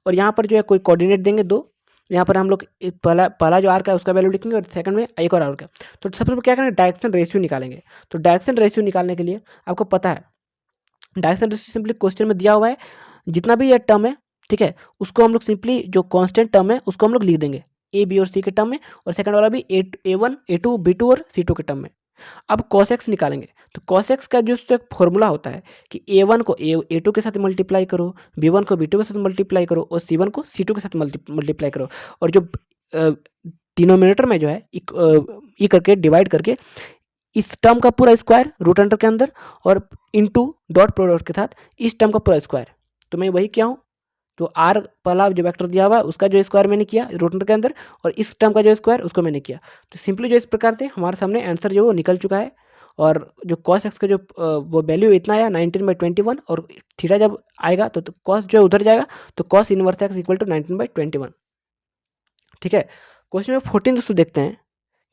और यहाँ पर जो है कोई कोऑर्डिनेट देंगे दो। यहाँ पर हम लोग पहला जो आर्क है उसका वैल्यू लिखेंगे, और सेकंड में एक और आर्क है। तो सबसे पहले क्या करेंगे, डायरेक्शन रेशियो निकालेंगे। तो डायरेक्शन रेशियो निकालने के लिए आपको पता है डायरेक्शन रेशियो सिंपली क्वेश्चन में दिया हुआ है, जितना भी ये टर्म है, ठीक है, उसको हम लोग सिंपली जो कांस्टेंट टर्म है उसको हम लोग लिख देंगे ए बी और सी के टर्म में, और सेकंड वाला भी A1 A2 B2 और C2 के टर्म में। अब cos x निकालेंगे। तो cos x का जो एक फॉर्मूला होता है कि A1 को A2 के साथ मल्टीप्लाई करो, B1 को B2 के साथ मल्टीप्लाई करो, और C1 को C2 के साथ मल्टीप्लाई करो, और जो डिनोमिनेटर में जो है ई करके डिवाइड करके इस टर्म का पूरा स्क्वायर रूट अंडर के अंदर और इनटू डॉट प्रोडक्ट के साथ इस टर्म का पूरा स्क्वायर। तो मैं वही किया हूँ, तो आर पहला जो वेक्टर दिया हुआ है उसका जो स्क्वायर मैंने किया रूट अंडर के अंदर, और इस टर्म का जो स्क्वायर उसको मैंने किया। तो सिंपली जो इस प्रकार से हमारे सामने आंसर जो वो निकल चुका है। और जो कॉस एक्स का जो वो वैल्यू इतना आया 19/21, और थीटा जब आएगा तो कॉस जो है उधर जाएगा, तो cos inverse x equal to 19/21। ठीक है, क्वेश्चन नंबर 14 दोस्तों देखते हैं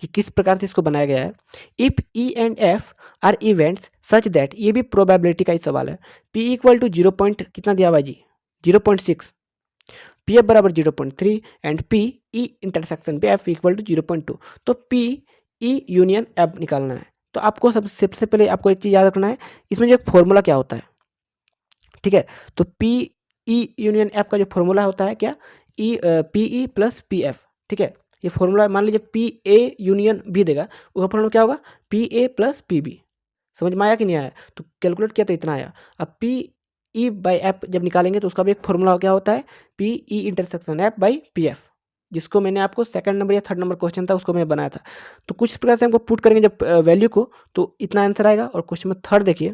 कि किस प्रकार से इसको बनाया गया है। If E and F R events such that, ये भी प्रोबेबिलिटी का ही सवाल है। पी इक्वल टू 0 पॉइंट कितना दिया हुआ है जी, 0.6, पी एफ बराबर 0.3 एंड पी ई इंटरसेक्शन पे एफ इक्वल टू 0.2। तो पी ई यूनियन एफ निकालना है। तो आपको सबसे पहले आपको एक चीज़ याद रखना है, इसमें जो एक फॉर्मूला क्या होता है। ठीक है, तो पी ई यूनियन एफ का जो फॉर्मूला होता है क्या, E P E plus P F. ठीक है, ये फॉर्मूला मान लीजिए पी ए यूनियन बी देगा, उसका फॉर्मूला क्या होगा, P A plus P B. समझ में आया कि नहीं आया, तो कैलकुलेट किया तो इतना आया। अब पी ई बाई एफ जब निकालेंगे तो उसका भी एक फॉर्मूला क्या होता है, P E intersection F by P F, जिसको मैंने आपको सेकंड नंबर या थर्ड नंबर क्वेश्चन था उसको मैं बनाया था। तो कुछ प्रकार से हमको पुट करेंगे जब वैल्यू को, तो इतना आंसर आएगा। और क्वेश्चन में थर्ड देखिए,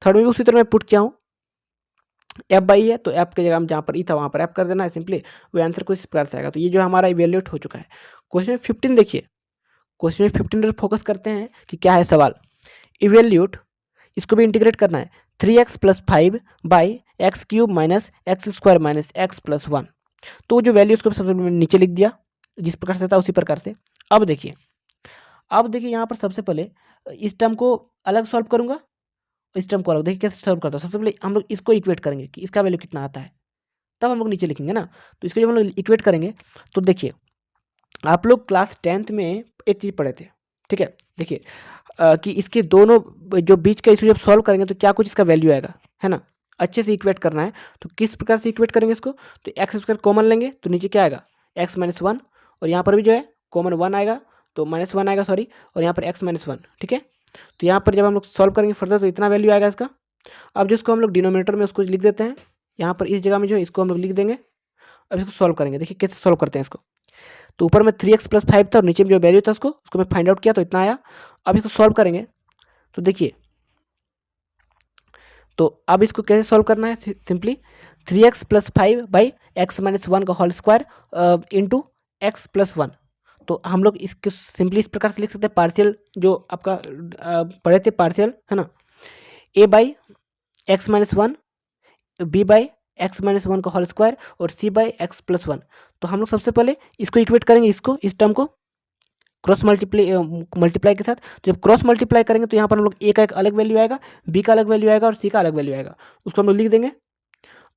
थर्ड में भी उसी तरह मैं पुट किया हूँ, एफ बाई है तो एफ की जगह हम जहाँ पर ई था वहाँ पर एफ कर देना है सिंपली, वो आंसर कुछ इस प्रकार से आएगा। तो ये जो हमारा इवेल्यूएट हो चुका है। क्वेश्चन 15 देखिए, क्वेश्चन 15 पर फोकस करते हैं कि क्या है सवाल। इवेल्यूट, इसको भी इंटीग्रेट करना है, 3x + 5 by x cube minus x square minus x plus 1। तो जो वैल्यू उसको सबसे पहले नीचे लिख दिया, जिस प्रकार से था उसी प्रकार से। अब देखिए यहाँ पर सबसे पहले इस टर्म को अलग सॉल्व करूंगा, इस टर्म को अलग। देखिए कैसे सॉल्व करता हूँ। सबसे पहले हम लोग इसको इक्वेट करेंगे कि इसका वैल्यू कितना आता है, तब हम लोग नीचे लिखेंगे ना। तो इसको जब हम लोग इक्वेट करेंगे तो देखिए, आप लोग क्लास 10th में एक चीज़ पढ़े थे। ठीक है, देखिए कि इसके दोनों जो बीच का इशू जब सॉल्व करेंगे तो क्या कुछ इसका वैल्यू आएगा, है ना। अच्छे से इक्वेट करना है। तो किस प्रकार से इक्वेट करेंगे इसको, तो एक्स स्क्वायर कॉमन लेंगे तो नीचे क्या आएगा, एक्स माइनस 1, और यहाँ पर भी जो है कॉमन 1 आएगा, तो -1 आएगा सॉरी, और यहाँ पर एक्स माइनस 1। ठीक है, तो यहाँ पर जब हम लोग सॉल्व करेंगे फर्दर तो इतना वैल्यू आएगा इसका। अब जिसको हम लोग डिनोमिनेटर में उसको लिख देते हैं, यहाँ पर इस जगह में जो है इसको हम लोग लिख देंगे। अब इसको सॉल्व करेंगे, देखिए कैसे सॉल्व करते हैं इसको। तो ऊपर में 3x + 5 था और नीचे में जो वैल्यू था उसको मैं फाइंड आउट किया तो इतना आया। अब इसको सॉल्व करेंगे तो देखिए, तो अब इसको कैसे सॉल्व करना है, simply 3x + 5 by x minus 1 का whole square into x plus 1। तो हम लोग इसके सिंपली इस प्रकार से लिख सकते हैं, पार्शियल जो आपका पढ़े थे पार्शियल, है ना, a by x minus 1, b by x minus 1 का होल स्क्वायर और c बाई एक्स प्लस 1। तो हम लोग सबसे पहले इसको इक्वेट करेंगे, इसको इस टर्म को क्रॉस मल्टीप्लाई के साथ। तो जब क्रॉस मल्टीप्लाई करेंगे तो यहाँ पर हम लोग ए का एक अलग वैल्यू आएगा, बी का अलग वैल्यू आएगा और सी का अलग वैल्यू आएगा, उसको हम लोग लिख देंगे।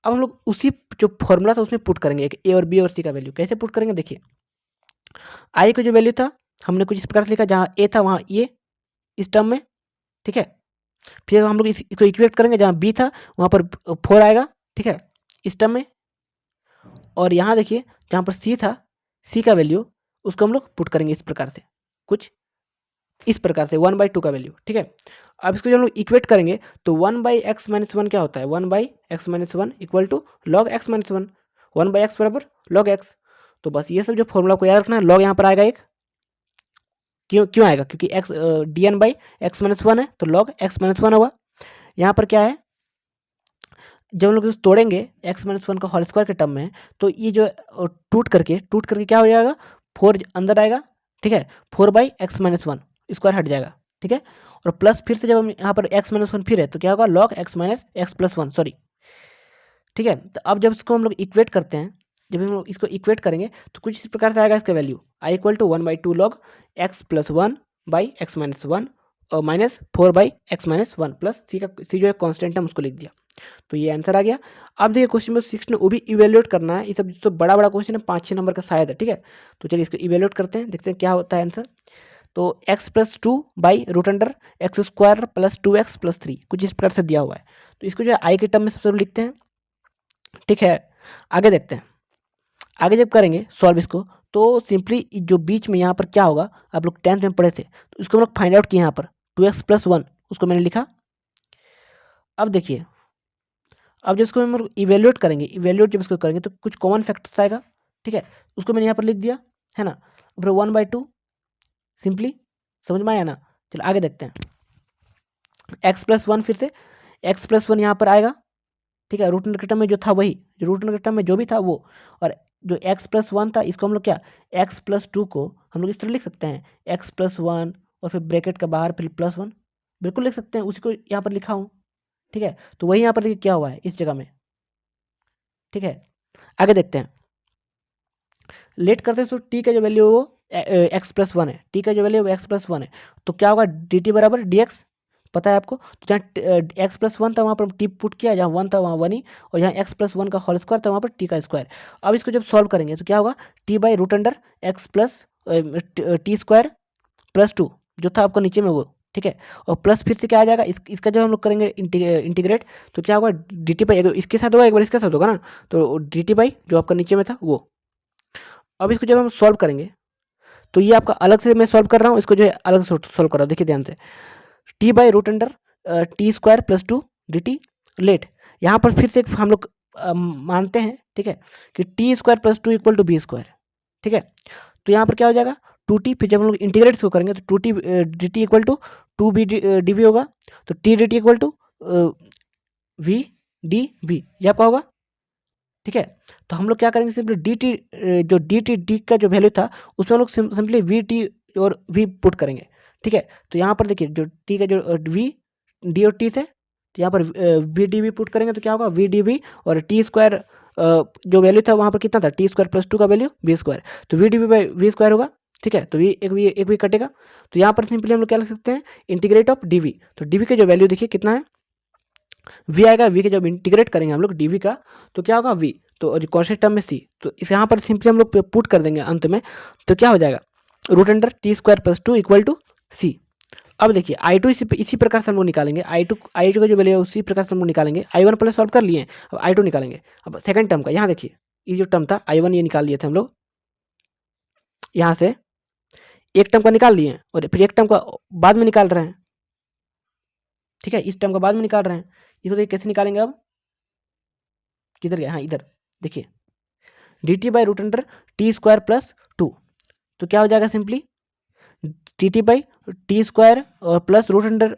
अब हम लोग उसी जो फॉर्मूला था उसमें पुट करेंगे एक ए और बी और सी का वैल्यू। कैसे पुट करेंगे, देखिए आई का जो वैल्यू था हमने कुछ इस प्रकार से लिखा, जहाँ ए था वहाँ ए इस टर्म में। ठीक है, फिर हम लोग इसको इक्वेट करेंगे, जहाँ बी था वहाँ पर 4 आएगा। ठीक है, इस टर्म में। और यहाँ देखिए जहाँ पर सी था, सी का वैल्यू उसको हम लोग पुट करेंगे इस प्रकार से, कुछ इस प्रकार से 1/2 का वैल्यू। ठीक है, अब इसको जब हम लोग इक्वेट करेंगे तो 1/x माइनस 1 क्या होता है, 1/x minus 1 equal to log x minus 1, 1/x बराबर log x। तो बस ये सब जो फॉर्मूला को याद रखना है, log यहाँ पर आएगा एक, क्यों क्यों आएगा, क्योंकि x dn/x माइनस 1 है तो log x माइनस 1 होगा। यहाँ पर क्या है, जब हम लोग इसको तोड़ेंगे x माइनस 1 का होल स्क्वायर के टर्म में, तो ये जो टूट करके क्या हो जाएगा, 4 अंदर आएगा। ठीक है, 4/x माइनस 1 स्क्वायर हट जाएगा। ठीक है, और प्लस फिर से जब हम यहाँ पर x माइनस 1 फिर है तो क्या होगा, log x minus x plus 1 sorry. ठीक है, तो अब जब इसको हम लोग इक्वेट करते हैं, जब हम लोग इसको इक्वेट करेंगे तो कुछ इस प्रकार से आएगा इसका value, I equal to 1/2 log x plus 1 by x minus 1 और माइनस 4/x माइनस 1 प्लस सी जो है कॉन्स्टेंट है हम उसको लिख दिया। तो ये आंसर आ गया। अब देखिए क्वेश्चन नंबर 6 में वो भी इवेल्युएट करना है, ये सब जो बड़ा बड़ा क्वेश्चन है 5-6 नंबर का शायद है। ठीक है, तो चलिए इसको इवेल्युएट करते हैं, देखते हैं क्या होता है आंसर। तो x + 2 by root under x square plus 2x plus 3 कुछ इस प्रकार से दिया हुआ है। तो इसको जो है आई के टर्म में सबसे पहले लिखते हैं। ठीक है, आगे देखते हैं। आगे जब करेंगे सॉल्व इसको तो सिंपली जो बीच में यहाँ पर क्या होगा, आप लोग 10th में पढ़े थे तो इसको हम लोग फाइंड आउट किए। यहाँ पर 2x + 1 उसको मैंने लिखा। अब देखिए, अब जब इसको हम लोग इवेल्युएट करेंगे, इवेल्युएट जब इसको करेंगे तो कुछ कॉमन फैक्टर्स आएगा। ठीक है, उसको मैंने यहाँ पर लिख दिया, है ना। फिर 1/2 सिंपली, समझ में आया ना। चलो आगे देखते हैं। एक्स प्लस वन, फिर से एक्स प्लस वन यहाँ पर आएगा, ठीक है, रूट अंडर के टर्म में जो था वही, जो रूट अंडर के टर्म में जो भी था वो, और जो एक्स प्लस वन था इसको हम लोग क्या, एक्स प्लस टू को हम लोग इस तरह लिख सकते हैं, एक्स प्लस वन और फिर ब्रैकेट के बाहर फिर प्लस वन, बिल्कुल लिख सकते हैं, उसी को यहाँ पर लिखा हूँ, ठीक है। तो वही यहाँ पर देखिए क्या हुआ है इस जगह में, ठीक है। आगे देखते हैं, लेट करते हैं, तो टी का जो वैल्यू है वो एक्स प्लस वन है, टी का जो वैल्यू है वो एक्स प्लस वन है, तो क्या होगा, डी टी बराबर डी एक्स, पता है आपको। तो जहाँ एक्स प्लस वन था वहाँ पर टी पुट किया, जहाँ वन था वहाँ वन ही, और जहाँ एक्स प्लस वन का होल स्क्वायर था वहाँ पर टी का स्क्वायर। अब इसको जब सॉल्व करेंगे तो क्या होगा, T by root under x plus T square plus two जो था आपको नीचे में वो, ठीक है, और प्लस फिर से क्या आ जाएगा, इसका जब हम लोग करेंगे इंटीग्रेट, तो क्या होगा, डी टी बाई, इसके साथ होगा एक बार इसके साथ होगा ना, तो डी टी बाई जो आपका नीचे में था वो। अब इसको जब हम सॉल्व करेंगे तो ये आपका अलग से मैं सॉल्व कर रहा हूँ, इसको जो है अलग से सॉल्व कर रहा हूँ, देखिए ध्यान से, T by root under T square plus two D T let, यहाँ पर फिर से हम लोग मानते हैं, ठीक है, कि T square plus two equal to B square, ठीक है। तो यहाँ पर क्या हो जाएगा, टू टी, फिर जब हम लोग इंटीग्रेट इसको करेंगे तो two T D T equal to two B D B होगा, तो T D T equal to V D B, ये आपका होगा, ठीक है। तो हम लोग क्या करेंगे, सिंपली डी टी जो डी टी डी का जो वैल्यू था उसमें हम लोग सिंपली वी टी और वी पुट करेंगे, ठीक है। तो यहाँ पर देखिए जो टी का जो वी डी और टी थे, तो यहाँ पर वी डी वी पुट करेंगे तो क्या होगा, वी डी वी, और टी स्क्वायर जो वैल्यू था वहाँ पर कितना था, टी स्क्वायर प्लस टू का वैल्यू बी स्क्वायर, तो V D V by V square होगा, ठीक है। तो ये एक भी कटेगा, तो यहाँ पर सिंपली हम लोग क्या लिख सकते हैं, इंटीग्रेट ऑफ डी वी, तो डी वी का जो वैल्यू देखिए कितना है, वी आएगा, वी के जब इंटीग्रेट करेंगे हम लोग डी वी का तो क्या होगा वी, तो और कॉन्स्टेंट टर्म में सी, तो इस यहाँ पर सिंपली हम लोग पुट कर देंगे अंत में, तो क्या हो जाएगा, root under T square plus two equal to c. अब देखिए आई टू इसी प्रकार से हम लोग निकालेंगे, आई टू का जो वैल्यू है उसी प्रकार से हम लोग निकालेंगे, आई वन पहले सॉल्व कर लिए, अब आई टू निकालेंगे। अब सेकंड टर्म का यहाँ देखिए, ये जो टर्म था आई वन ये निकाल लिए थे हम लोग, यहाँ से एक टर्म का निकाल लिए और फिर एक टर्म का बाद में निकाल रहे हैं, ठीक है, इस टर्म का बाद में निकाल रहे हैं, इसको देखिए कैसे निकालेंगे, अब किधर गया, हाँ इधर देखिए, D T by root under T square plus two, तो क्या हो जाएगा, simply T T by T square और प्लस रूट अंडर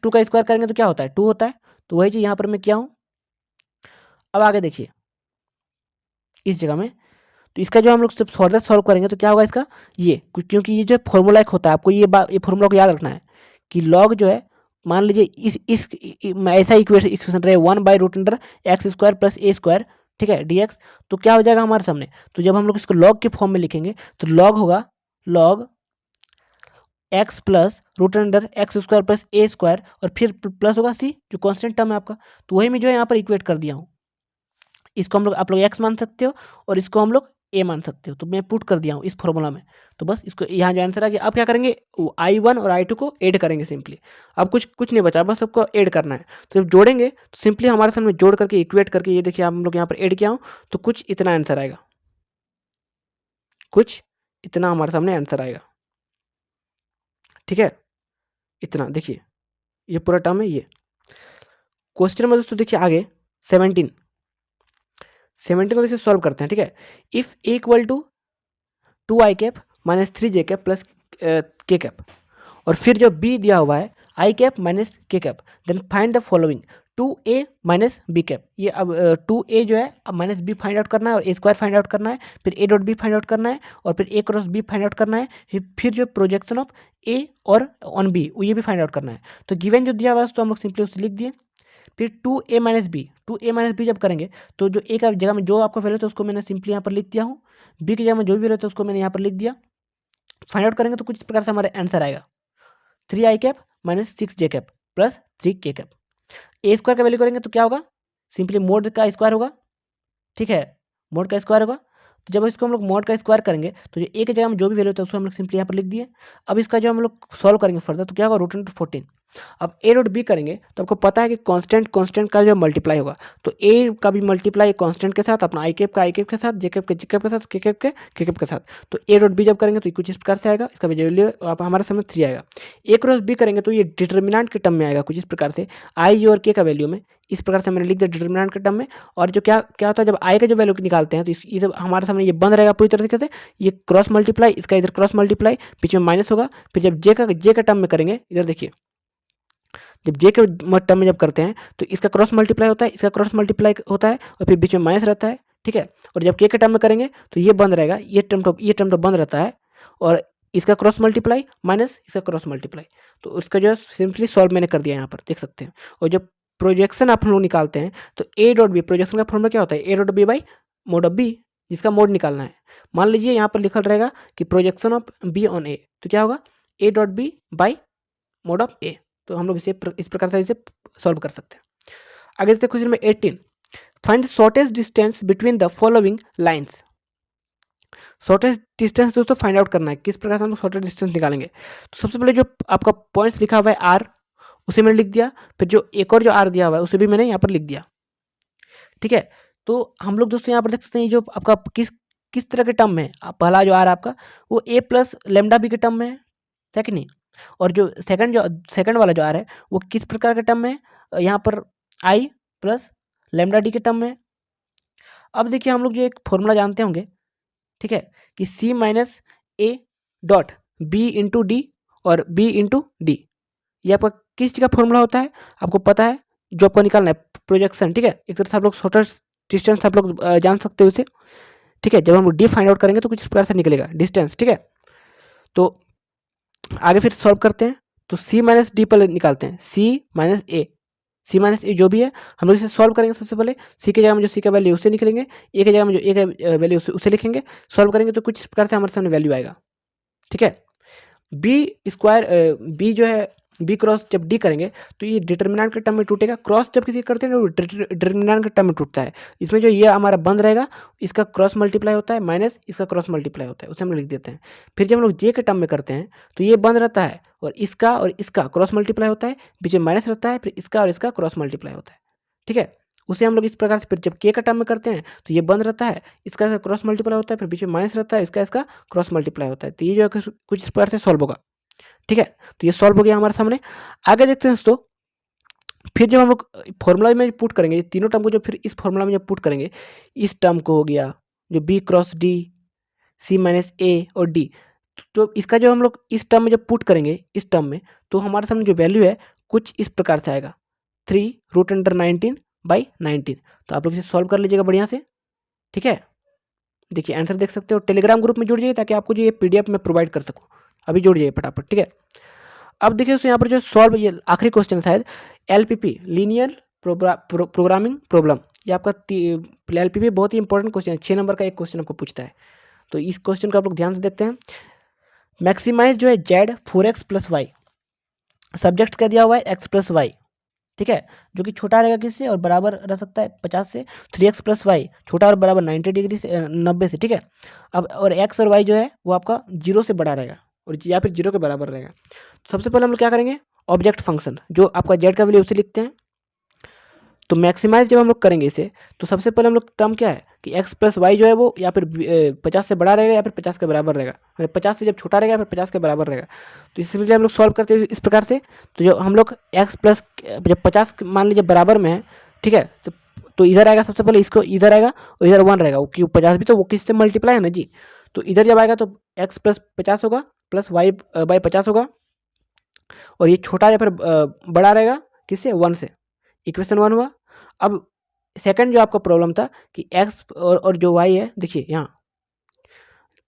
टू का स्क्वायर करेंगे तो क्या होता है, टू होता है, तो वही चीज़ यहाँ पर मैं किया हूँ। अब आगे देखिए इस जगह में, तो इसका जो हम लोग सब फर्दर सॉल्व करेंगे तो क्या होगा इसका, ये क्योंकि ये जो फॉर्मूला एक होता है, आपको ये फॉर्मूला को याद रखना है कि लॉग जो है, मान लीजिए ऐसा इक्वेशन रहे, one by root under x square plus A square, ठीक है, डी एक्स, तो क्या हो जाएगा हमारे सामने, तो जब हम लोग इसको लॉग के फॉर्म में लिखेंगे तो लॉग होगा log x plus root under x square plus ए स्क्वायर, और फिर प्लस होगा सी जो कॉन्स्टेंट टर्म है आपका, तो वही मैं जो है यहाँ पर इक्वेट कर दिया हूँ, इसको हम लोग आप लोग एक्स मान सकते हो और इसको हम लोग ए मान सकते हो, तो मैं पुट कर दिया हूँ इस फॉर्मूला में, तो बस इसको यहाँ जो आंसर आ गया। अब क्या करेंगे, आई वन और आई टू को ऐड करेंगे सिंपली, अब कुछ नहीं बचा, बस सबको ऐड करना है, तो जब जोड़ेंगे तो सिंपली हमारे सामने जोड़ करके इक्वेट करके, ये देखिए हम लोग यहाँ पर ऐड किया हूँ, तो कुछ इतना आंसर आएगा, कुछ इतना हमारे सामने आंसर आएगा, ठीक है, इतना देखिए ये पूरा टर्म है ये। क्वेश्चन में दोस्तों देखिए आगे 17 को देखिए सॉल्व करते हैं, ठीक है। If A equal to two I cap minus three J cap plus K cap, और फिर जो बी दिया हुआ है I cap minus K cap, then find the following two A minus B cap, ये अब टू ए जो है अब माइनस बी फाइंड आउट करना है, और ए स्क्वायर फाइंड आउट करना है, फिर A dot B find out करना है, और फिर A cross B find out करना है, फिर जो प्रोजेक्शन ऑफ ए और ऑन बी ये भी फाइंड आउट करना है। तो गिवन जो दिया हुआ है तो हम लोग सिंपली उसे लिख दिए, फिर टू ए माइनस बी जब करेंगे तो जो ए का जगह में जो आपका वैल्यू था उसको मैंने सिंपली यहाँ पर लिख दिया हूँ, बी की जगह में जो भी वैल्यू था उसको मैंने यहाँ पर लिख दिया, फाइंड आउट करेंगे तो कुछ इस प्रकार से हमारा आंसर आएगा, थ्री आई कैप माइनस सिक्स जे कैप प्लस थ्री के कैप। ए स्क्वायर का वैल्यू करेंगे तो क्या होगा, सिंपली मोड का स्क्वायर होगा, ठीक है, मोड का स्क्वायर होगा, तो जब इसको हम लोग मोड का स्क्वायर करेंगे तो जो ए की जगह में जो भी वैल्यू था उसको हम लोग सिंपली यहाँ पर लिख दिए। अब इसका जो हम लोग सॉल्व करेंगे फर्दर तो क्या होगा, रूट अंडर 14, अब ए डॉट बी करेंगे तो आपको पता है कि कांस्टेंट का जो मल्टीप्लाई होगा, तो ए का भी मल्टीप्लाई कांस्टेंट के साथ, अपना आई कैप का आई कैप के साथ, जे कैप के साथ, के कैप के साथ। तो ए डॉट बी जब करेंगे तो कुछ इस प्रकार से आएगा, इसका वैल्यू आप हमारे सामने 3 आएगा। ए क्रॉस बी करेंगे तो ये डिटर्मिनेंट के टर्म में आएगा कुछ इस प्रकार से, आई और के का वैल्यू में, इस प्रकार से मैंने लिख दिया डिटर्मिनेंट के टर्म में। और जो क्या क्या होता है जब आई का जो वैल्यू निकालते हैं तो इस हमारे सामने ये बंद रहेगा पूरी तरीके से, ये क्रॉस मल्टीप्लाई, इसका इधर क्रॉस मल्टीप्लाई, बीच में माइनस होगा। फिर जब जे का टर्म में करेंगे, इधर देखिए, जब जे के टर्म में जब करते हैं तो इसका क्रॉस मल्टीप्लाई होता है, इसका क्रॉस मल्टीप्लाई होता है, और फिर बीच में माइनस रहता है, ठीक है। और जब के टर्म में करेंगे तो ये बंद रहेगा, ये टर्म तो बंद रहता है, और इसका क्रॉस मल्टीप्लाई माइनस इसका क्रॉस मल्टीप्लाई। तो उसका जो है सिंपली सॉल्व मैंने कर दिया, यहाँ पर देख सकते हैं। और जब प्रोजेक्शन आप हम लोग निकालते हैं तो ए डॉट बी, प्रोजेक्शन का फॉर्मूला क्या होता है, A dot B by mod of B, जिसका मोड निकालना है। मान लीजिए यहाँ पर लिखा रहेगा कि projection of B on A, तो क्या होगा, A dot B by mod of A. तो हम लोग इसे इस प्रकार से इसे सॉल्व कर सकते हैं। आगे से question number 18, find shortest distance between the following lines. Shortest distance दोस्तों फाइंड आउट करना है, किस प्रकार से हम लोग शॉर्टेस्ट डिस्टेंस निकालेंगे। तो सबसे पहले जो आपका पॉइंट्स लिखा हुआ है आर, उसे मैंने लिख दिया, फिर जो एक और जो आर दिया हुआ है उसे भी मैंने यहाँ पर लिख दिया, ठीक है। तो हम लोग दोस्तों यहाँ पर देख सकते हैं जो आपका किस तरह के टर्म में, पहला जो आर आपका वो ए प्लस लेमडा बी के टर्म में है कि नहीं, और जो सेकंड वाला जो आर है वो किस प्रकार के टर्म में, यहाँ पर आई प्लस लेमडा डी के टर्म में। अब देखिए हम लोग जो एक फॉर्मूला जानते होंगे, ठीक है, कि C minus A dot B into D और बी इंटू डी, ये आपका किस चीज़ का फॉर्मूला होता है आपको पता है, जो आपको निकालना है प्रोजेक्शन, ठीक है। एक तरह से आप लोग शॉर्टेस्ट डिस्टेंस आप लोग जान सकते हो इसे, ठीक है। जब हम लोग डी फाइंड आउट करेंगे तो कुछ इस प्रकार से निकलेगा डिस्टेंस, ठीक है। तो आगे फिर सॉल्व करते हैं, तो सी माइनस डी पर निकालते हैं, सी माइनस ए जो भी है हम लोग इसे सॉल्व करेंगे। सबसे पहले सी के जगह में जो सी का वैल्यू उसे निकलेंगे, ए के जगह में जो ए का वैल्यू उसे लिखेंगे, सॉल्व करेंगे तो कुछ इस प्रकार से हमारे सामने वैल्यू आएगा, ठीक है। बी स्क्वायर बी जो है बी क्रॉस जब डी करेंगे तो ये डिटर्मिनेंट के टर्म में टूटेगा, क्रॉस जब किसी करते हैं तो डिटर्मिनेंट के टर्म में टूटता है। इसमें जो ये हमारा बंद रहेगा, इसका क्रॉस मल्टीप्लाई होता है माइनस इसका क्रॉस मल्टीप्लाई होता है, उसे हम लिख देते हैं। फिर जब हम लोग जे के टर्म में करते हैं तो ये बंद रहता है, और इसका क्रॉस मल्टीप्लाई होता है, बीच में माइनस रहता है, फिर इसका और इसका क्रॉस मल्टीप्लाई होता है, ठीक है। उसे हम लोग इस प्रकार से, फिर जब के का टर्म में करते हैं तो ये बंद रहता है, इसका क्रॉस मल्टीप्लाई होता है, फिर बीच में माइनस रहता है, इसका क्रॉस मल्टीप्लाई होता है। तो ये जो है कुछ इस प्रकार से सॉल्व होगा, ठीक है। तो ये सॉल्व हो गया हमारे सामने। आगे देखते हैं दोस्तों, फिर जब हम लोग फॉर्मूला में पुट करेंगे, तीनों टर्म को जब फिर इस फॉर्मूला में जब पुट करेंगे, इस टर्म को हो गया जो बी क्रॉस डी, सी माइनस ए और डी, तो इसका जो हम लोग इस टर्म में जब पुट करेंगे, इस टर्म में, तो हमारे सामने जो वैल्यू है कुछ इस प्रकार से आएगा, 3√19/19। तो आप लोग इसे सॉल्व कर लीजिएगा बढ़िया से, ठीक है। देखिए आंसर देख सकते हो, टेलीग्राम ग्रुप में जुड़ जाइए ताकि आपको जो ये पीडीएफ में प्रोवाइड कर सकूँ। अभी जुड़ जाइए फटाफट, ठीक है। अब देखिए दोस्तों यहाँ पर जो सॉल्व, ये आखिरी क्वेश्चन शायद, एलपीपी लीनियर प्रोग्रामिंग प्रॉब्लम, ये आपका एलपीपी बहुत ही इंपॉर्टेंट क्वेश्चन है, 6 नंबर का एक क्वेश्चन आपको पूछता है। तो इस क्वेश्चन को आप लोग ध्यान से देखते हैं। मैक्सिमाइज जो है Z 4x plus Y, subject क्या दिया हुआ है x प्लस वाई, ठीक है, जो कि छोटा रहेगा किससे और बराबर रह सकता है 50 से, 3x प्लस वाई छोटा और बराबर 90 डिग्री से 90 से, ठीक है। अब और x और y जो है वो आपका 0 से बड़ा रहेगा और या फिर 0 के बराबर रहेगा। सबसे पहले हम लोग क्या करेंगे, ऑब्जेक्ट फंक्शन जो आपका z का वैल्यू उसे लिखते हैं। तो मैक्सिमाइज जब हम लोग करेंगे इसे, तो सबसे पहले हम लोग टर्म क्या है कि x प्लस वाई जो है वो या फिर 50 से बड़ा रहेगा या फिर 50 के बराबर रहेगा, मतलब 50 से जब छोटा रहेगा या फिर 50 के बराबर रहेगा। तो इसलिए हम लोग सॉल्व करते हैं इस प्रकार से। तो जो हम लोग x प्लस जब 50 मान लीजिए बराबर में है, ठीक है, तो इधर आएगा, सबसे पहले इसको इधर आएगा और इधर 1 रहेगा, क्योंकि 50 भी तो वो किससे मल्टीप्लाई है ना जी। तो इधर जब आएगा तो x प्लस 50 होगा प्लस y बाई 50 होगा, और ये छोटा या फिर बड़ा रहेगा किससे, 1 से। इक्वेशन 1 हुआ। अब सेकंड जो आपका प्रॉब्लम था कि x और जो y है, देखिए यहाँ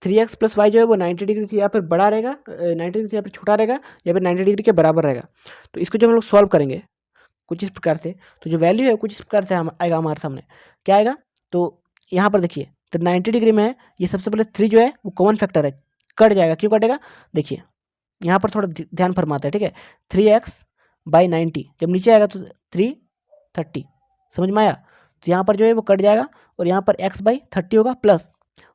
3x प्लस वाई जो है वो 90 डिग्री से या फिर बड़ा रहेगा, 90 डिग्री से या फिर छोटा रहेगा या फिर 90 डिग्री के बराबर रहेगा। तो इसको जब हम लोग सॉल्व करेंगे कुछ इस प्रकार से, तो जो वैल्यू है कुछ इस प्रकार से आएगा हमारे सामने, क्या आएगा। तो यहाँ पर देखिए, तो 90 डिग्री में है, ये सबसे पहले 3 जो है वो कॉमन फैक्टर है, कट जाएगा। क्यों कटेगा, देखिए यहाँ पर थोड़ा ध्यान फरमाता है, ठीक है। 3x/90 जब नीचे आएगा तो 330, समझ में आया। तो यहाँ पर जो है वो कट जाएगा और यहाँ पर x/30 होगा प्लस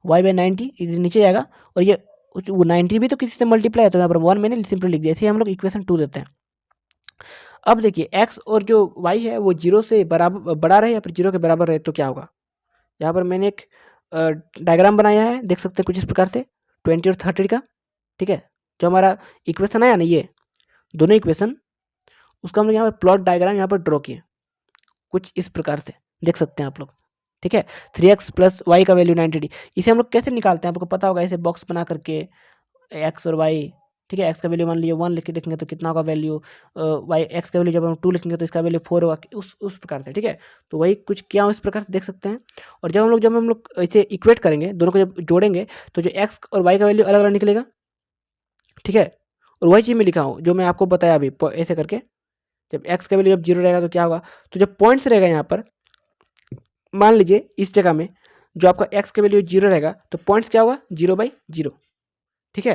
y/90 इधर नीचे जाएगा, और ये वो 90 भी तो किसी से मल्टीप्लाई है, तो यहाँ पर 1 मैंने सिंपली लिख दिया। ऐसे हम लोग इक्वेशन 2 देते हैं। अब देखिए एक्स और जो वाई है वो जीरो से बराबर बड़ा रहे या फिर जीरो के बराबर रहे तो क्या होगा। यहाँ पर मैंने एक डायग्राम बनाया है, देख सकते हैं कुछ इस प्रकार से 20 और 30 का, ठीक है। जो हमारा इक्वेशन आया ना, ये दोनों इक्वेशन, उसका हम लोग यहाँ पर प्लॉट डायग्राम यहाँ पर ड्रॉ किए कुछ इस प्रकार से, देख सकते हैं आप लोग, ठीक है। 3x प्लस वाई का वैल्यू 90 इसे हम लोग कैसे निकालते हैं आपको पता होगा, ऐसे बॉक्स बना करके एक्स और वाई, ठीक है। एक्स का वैल्यू मान लीजिए 1 लिख के लिखेंगे तो कितना होगा वैल्यू, वाई एक्स का वैल्यू जब हम 2 लिखेंगे तो इसका वैल्यू 4 होगा, उस प्रकार से, ठीक है। तो वही कुछ क्या हो इस प्रकार से देख सकते हैं। और जब हम लोग इसे इक्वेट करेंगे, दोनों को जब जोड़ेंगे तो जो एक्स और वाई का वैल्यू अलग अलग निकलेगा, ठीक है। और वही चीज़ मैं लिखा हूँ जो मैं आपको बताया अभी ऐसे करके, जब एक्स का वैल्यू जब जीरो रहेगा तो क्या होगा, तो जब पॉइंट्स रहेगा यहाँ पर, मान लीजिए इस जगह में जो आपका एक्स का वैल्यू जीरो रहेगा तो पॉइंट्स क्या होगा 0/0, ठीक है।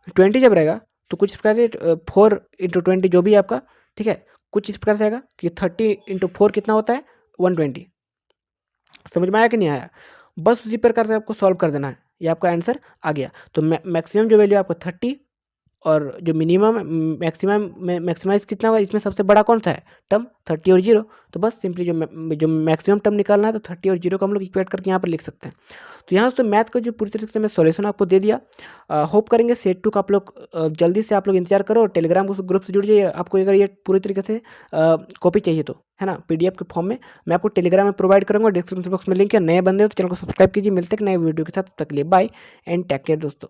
20 जब रहेगा तो कुछ इस प्रकार से 4 × 20 जो भी है आपका, ठीक है, कुछ इस प्रकार से आएगा कि 30 × 4 कितना होता है 120। समझ में आया कि नहीं आया। बस उसी प्रकार से आपको सॉल्व कर देना है, ये आपका आंसर आ गया। तो मैक्सिमम जो वैल्यू आपका 30 और जो मिनिमम मैक्सिमाइज कितना होगा, इसमें सबसे बड़ा कौन सा है टर्म 30 और 0। तो बस सिंपली जो मैक्सिमम टर्म निकालना है तो 30 और 0 को हम लोग इक्वेट करके यहाँ पर लिख सकते हैं। तो यहाँ से मैथ का जो पूरी तरीके से मैं सॉल्यूशन आपको दे दिया। होप करेंगे सेट 2 का आप लोग जल्दी से आप लोग इंतजार करो और टेलीग्राम ग्रुप से जुड़ जाइए। आपको अगर ये पूरी तरीके से कॉपी चाहिए तो, है ना, पीडीएफ के फॉर्म में मैं आपको टेलीग्राम में प्रोवाइड करूँगा, डिस्क्रिप्शन बॉक्स में लिंक है। नए बंदे हो तो चैनल को सब्सक्राइब कीजिए। मिलते हैं नए वीडियो के साथ, तब तक के लिए बाय एंड टेक केयर दोस्तों।